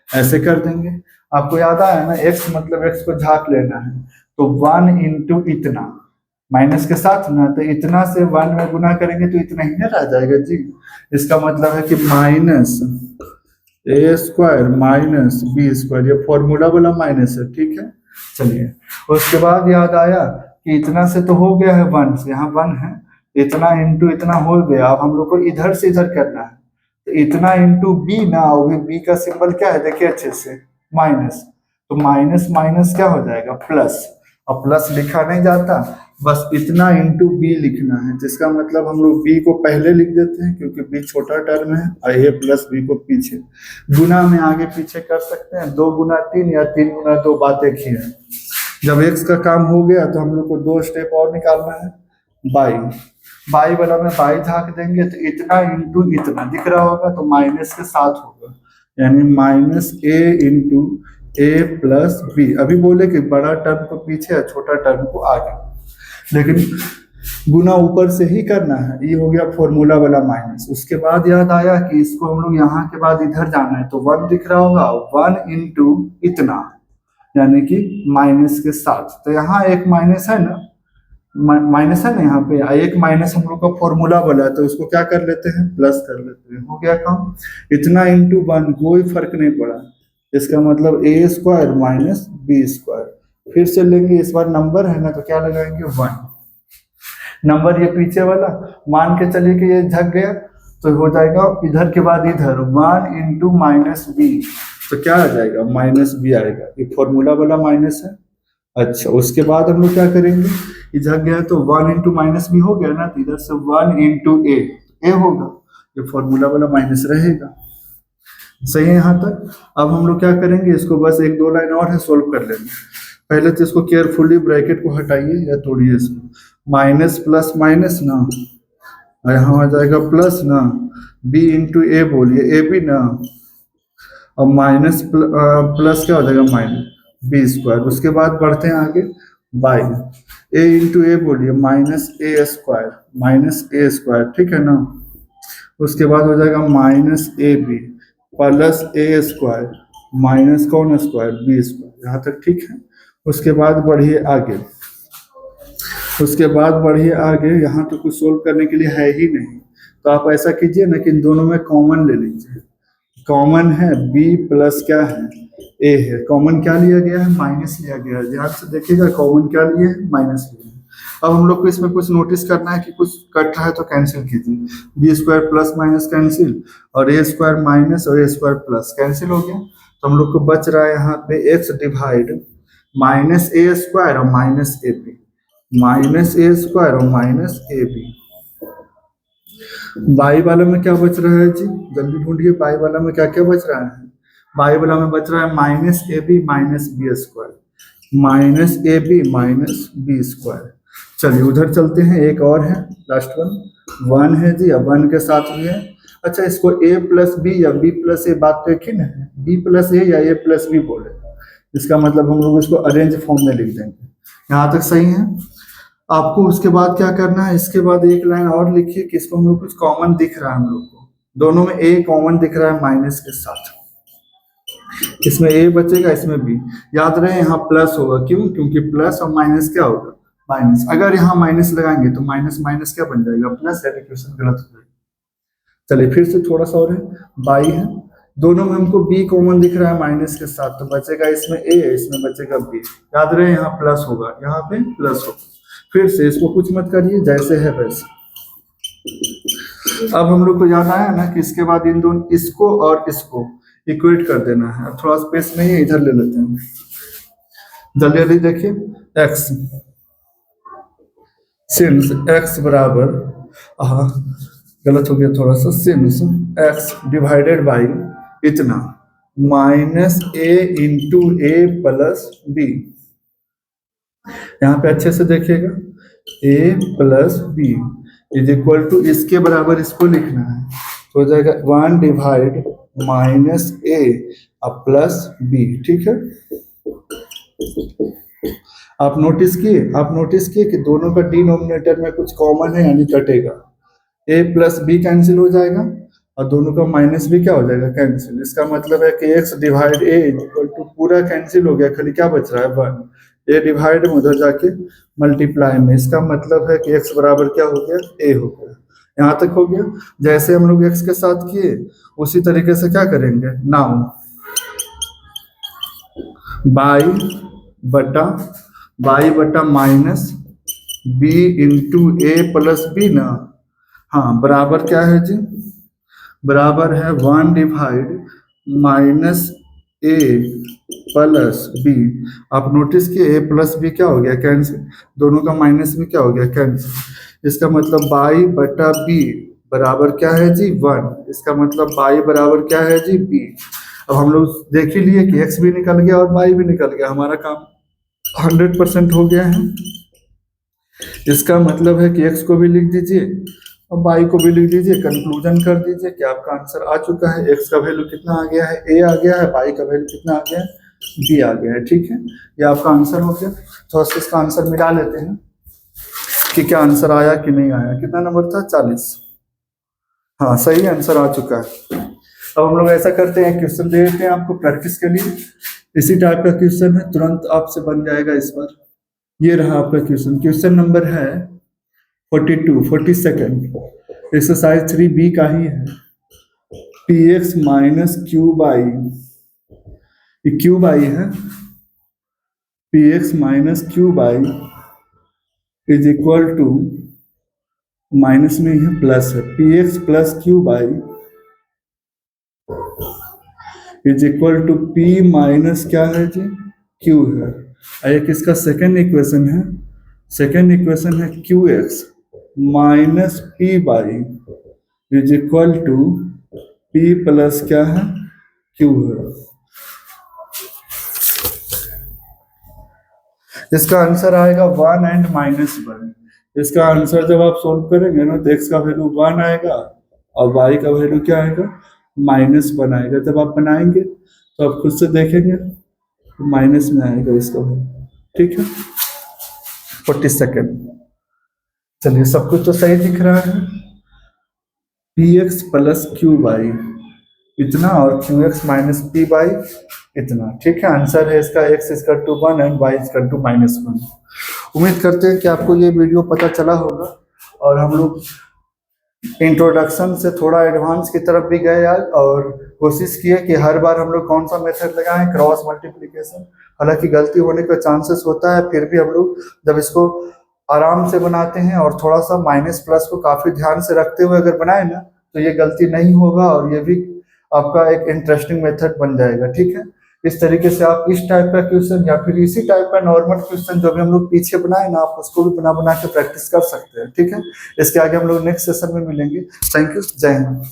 ऐसे कर देंगे। आपको याद आया ना, x मतलब x को झाँक लेना है, तो 1 इंटू इतना माइनस के साथ ना, तो इतना से 1 में गुना करेंगे तो इतना ही ना रह जाएगा जी। इसका मतलब है कि minus A square minus B square, ये फॉर्मूला वाला माइनस है, ठीक है। चलिए उसके बाद याद आया कि इतना से तो हो गया है 1 से, यहाँ 1 है, इतना इंटू इतना हो गया। अब हम लोग को इधर से इधर करना है, तो इतना इंटू बी ना, बी का सिंबल क्या है देखिए अच्छे से, माइनस। तो माइनस माइनस क्या हो जाएगा, प्लस। अब प्लस लिखा नहीं जाता, बस इतना इंटू बी लिखना है, जिसका मतलब हम लोग बी को पहले लिख देते हैं क्योंकि बी छोटा टर्म है, और ए प्लस बी को पीछे। गुना में आगे पीछे कर सकते हैं, 2 गुना 3 या 3 गुना 2, बात एक ही है। जब एक्स का काम हो गया तो हम लोग को 2 स्टेप और निकालना है, बाई। बाई वाला में बाई झाँक देंगे तो इतना इंटू इतना दिख रहा होगा, तो माइनस के साथ होगा, यानी minus a into a plus B. अभी बोले कि बड़ा टर्म को पीछे और छोटा टर्म को आगे, लेकिन गुना ऊपर से ही करना है। ये हो गया फॉर्मूला वाला माइनस। उसके बाद याद आया कि इसको हम लोग यहाँ के बाद इधर जाना है, तो 1 दिख रहा होगा, 1 इंटू इतना यानी कि माइनस के साथ। तो यहाँ एक माइनस है ना, माइनस है ना यहाँ पे, एक माइनस हम लोग का फॉर्मूला वाला है, तो उसको क्या कर लेते हैं, प्लस कर लेते हैं, हो गया काम। इतना इंटू 1, कोई फर्क नहीं पड़ा, इसका मतलब ए स्क्वायर माइनस बी स्क्वायर। फिर से लेंगे, इस बार नंबर है ना तो क्या लगाएंगे, 1 नंबर, ये पीछे वाला मान के चलिए कि ये झक गया, तो हो जाएगा इधर के बाद इधर 1 इंटू माइनस बी, तो क्या आ जाएगा, माइनस बी आएगा। ये फॉर्मूला वाला माइनस है। अच्छा उसके बाद हम लोग क्या करेंगे, ये झक गया तो 1 इंटू माइनस बी हो गया ना, तो इधर से 1 इंटू ए होगा, ये फॉर्मूला वाला माइनस रहेगा। सही है यहाँ तक। अब हम लोग क्या करेंगे, इसको बस 1-2 लाइन और है, सोल्व कर लेंगे। पहले तो इसको केयरफुली ब्रैकेट को हटाइए या तोड़िए इसको, माइनस प्लस माइनस ना, और यहाँ आ जाएगा प्लस ना, बी इंटू ए बोलिए, ए बी ना, और माइनस प्लस क्या हो जाएगा, माइनस बी स्क्वायर। उसके बाद बढ़ते हैं आगे, बाई ए इंटू ए बोलिए, minus A square minus A square, ठीक है ना। उसके बाद हो जाएगा minus A B plus A square minus कौन स्क्वायर, बी स्क्वायर। यहाँ तक ठीक है। उसके बाद बढ़िए आगे, उसके बाद बढ़िए आगे, यहाँ तो कुछ सोल्व करने के लिए है ही नहीं, तो आप ऐसा कीजिए ना कि इन दोनों में कॉमन ले लीजिए। कॉमन है b प्लस क्या है, a है। कॉमन क्या लिया गया है, माइनस लिया गया है। ध्यान से देखिएगा, कॉमन क्या लिए है, माइनस लिया है। अब हम लोग को इसमें कुछ नोटिस करना है कि कुछ कट रहा है तो कैंसिल कीजिए, B square plus minus cancel, और ए स्क्वायर माइनस और ए स्क्वायर प्लस कैंसिल हो गया। तो हम लोग को बच रहा है यहाँ पे X divide minus A square और minus A B, minus A square और माइनस ए बी। बाई वाला में क्या बच रहा है जी, जल्दी ढूंढिए, बाई वाला में क्या क्या बच रहा है। बाई वाला में बच रहा है minus A B minus B square, minus A B minus B square. चलिए उधर चलते हैं, एक और है लास्ट वन, 1 है जी, अब 1 के साथ भी है। अच्छा इसको a प्लस बी या b प्लस ए, बात तो एक ही ना है, b प्लस ए या a प्लस बी बोले, इसका मतलब हम लोग इसको अरेंज फॉर्म में लिख देंगे। यहाँ तक सही है। आपको उसके बाद क्या करना है, इसके बाद एक लाइन और लिखिए कि इसको हम लोग कुछ कॉमन दिख रहा है, हम लोग को दोनों में a कॉमन दिख रहा है माइनस के साथ, इसमें a बचेगा इसमें b। याद रहे यहाँ प्लस होगा, क्यों, क्योंकि प्लस और माइनस क्या होगा, माइनस। अगर यहाँ माइनस लगाएंगे तो माइनस माइनस क्या बन जाएगा, प्लस, यानी क्वेश्चन गलत हो जाएगा। चलिए फिर से थोड़ा सा और है, बाई है, दोनों में हमको b कॉमन दिख रहा है माइनस के साथ, तो बचेगा इसमें a, इसमें बचेगा b। याद रहे यहाँ प्लस होगा, यहाँ पे प्लस होगा। फिर से इसको कुछ मत करिए, जैसे है वैसे। अब हम लोग को याद आया ना कि इसके बाद इन दोनों, इसको और इसको इक्वेट कर देना है। अब थोड़ा स्पेस नहीं है, इधर ले लेते हैं, जल्दी जल्दी देखिए। x सिंस x बराबर गलत हो गया थोड़ा सा, सिंस एक्स डिवाइडेड बाई इतना minus a into a plus B. यहाँ पे अच्छे से देखिएगा, a plus b is equal to, इसके बराबर इसको लिखना है, तो हो जाएगा 1 divide minus a plus b. ठीक है, आप नोटिस किए कि दोनों का डिनोमिनेटर में कुछ कॉमन है, यानी कटेगा, ए प्लस बी कैंसिल हो जाएगा और दोनों का माइनस भी क्या हो जाएगा, कैंसिल। इसका मतलब है कि X divide A equal to पूरा कैंसिल हो गया, खाली क्या बच रहा है 1, ए डिवाइड में उधर जाके मल्टीप्लाई में, इसका मतलब है कि एक्स बराबर क्या हो गया, ए हो गया। यहाँ तक हो गया। जैसे हम लोग एक्स के साथ किए उसी तरीके से क्या करेंगे, नाउ बाई बटा minus B into a plus B ना, हाँ बराबर क्या है जी, बराबर है 1 divide minus a plus B. आप नोटिस किए ए प्लस बी क्या हो गया, कैंसिल, दोनों का माइनस भी क्या हो गया, कैंसिल। इसका मतलब बाई बटा बी बराबर क्या है जी, 1। इसका मतलब बाई बराबर क्या है जी, बी। अब हम लोग देख ही लिए कि एक्स भी निकल गया और बाई भी निकल गया, हमारा काम 100% हो गया है। इसका मतलब है कि एक्स को भी लिख दीजिए और बाई को भी लिख दीजिए, कंक्लूजन कर दीजिए कि आपका आंसर आ चुका है। एक्स का वैल्यू कितना आ गया है, ए आ गया है, बाई का वैल्यू कितना आ गया है, बी आ गया है। ठीक है, ये आपका आंसर हो गया। तो इसका आंसर मिला लेते हैं कि क्या आंसर आया कि नहीं आया। कितना नंबर था, 40। हाँ सही आंसर आ चुका है। अब हम लोग ऐसा करते हैं, क्वेश्चन दे देते हैं आपको प्रैक्टिस के लिए। इसी टाइप का क्वेश्चन है, तुरंत आपसे बन जाएगा इस बार। ये रहा आपका क्वेश्चन, क्वेश्चन नंबर है 42 एक्सरसाइज 3B का ही है। P x minus q y, q y है, P x minus q y is equal to, minus में ही प्लस है, P x plus Q y is equal to p minus क्या है जी, क्यू है। एक इसका सेकेंड इक्वेशन है, सेकेंड इक्वेशन है q x minus P y is equal to p plus क्या है, क्यू है। इसका आंसर आएगा 1 एंड माइनस 1। इसका आंसर जब आप सोल्व करेंगे ना तो एक्स का वैल्यू 1 आएगा और वाई का वैल्यू क्या आएगा, -1 आएगा। जब आप बनाएंगे तो आप खुद से देखेंगे तो माइनस में आएगा इसका वैल्यू। ठीक है, 42। चलिए सब कुछ तो सही दिख रहा है। P x plus Q Y इतना और Q x minus P Y इतना। ठीक है, आंसर है इसका x equal to 1 and y equal to -1। उम्मीद करते हैं कि आपको ये वीडियो पता चला होगा और हम लोग इंट्रोडक्शन से थोड़ा एडवांस की तरफ भी गए आज और कोशिश किए कि हर बार हम लोग कौन सा मेथड लगाएं, क्रॉस मल्टीप्लिकेशन। हालांकि गलती होने का चांसेस होता है, फिर भी हम लोग जब इसको आराम से बनाते हैं और थोड़ा सा माइनस प्लस को काफी ध्यान से रखते हुए अगर बनाए ना तो ये गलती नहीं होगा और ये भी आपका एक इंटरेस्टिंग मेथड बन जाएगा। ठीक है, इस तरीके से आप इस टाइप का क्वेश्चन या फिर इसी टाइप का नॉर्मल क्वेश्चन जो भी हम लोग पीछे बनाए ना, आप उसको भी बना बना के प्रैक्टिस कर सकते हैं। ठीक है, इसके आगे हम लोग नेक्स्ट सेशन में मिलेंगे। थैंक यू, जय हिंद।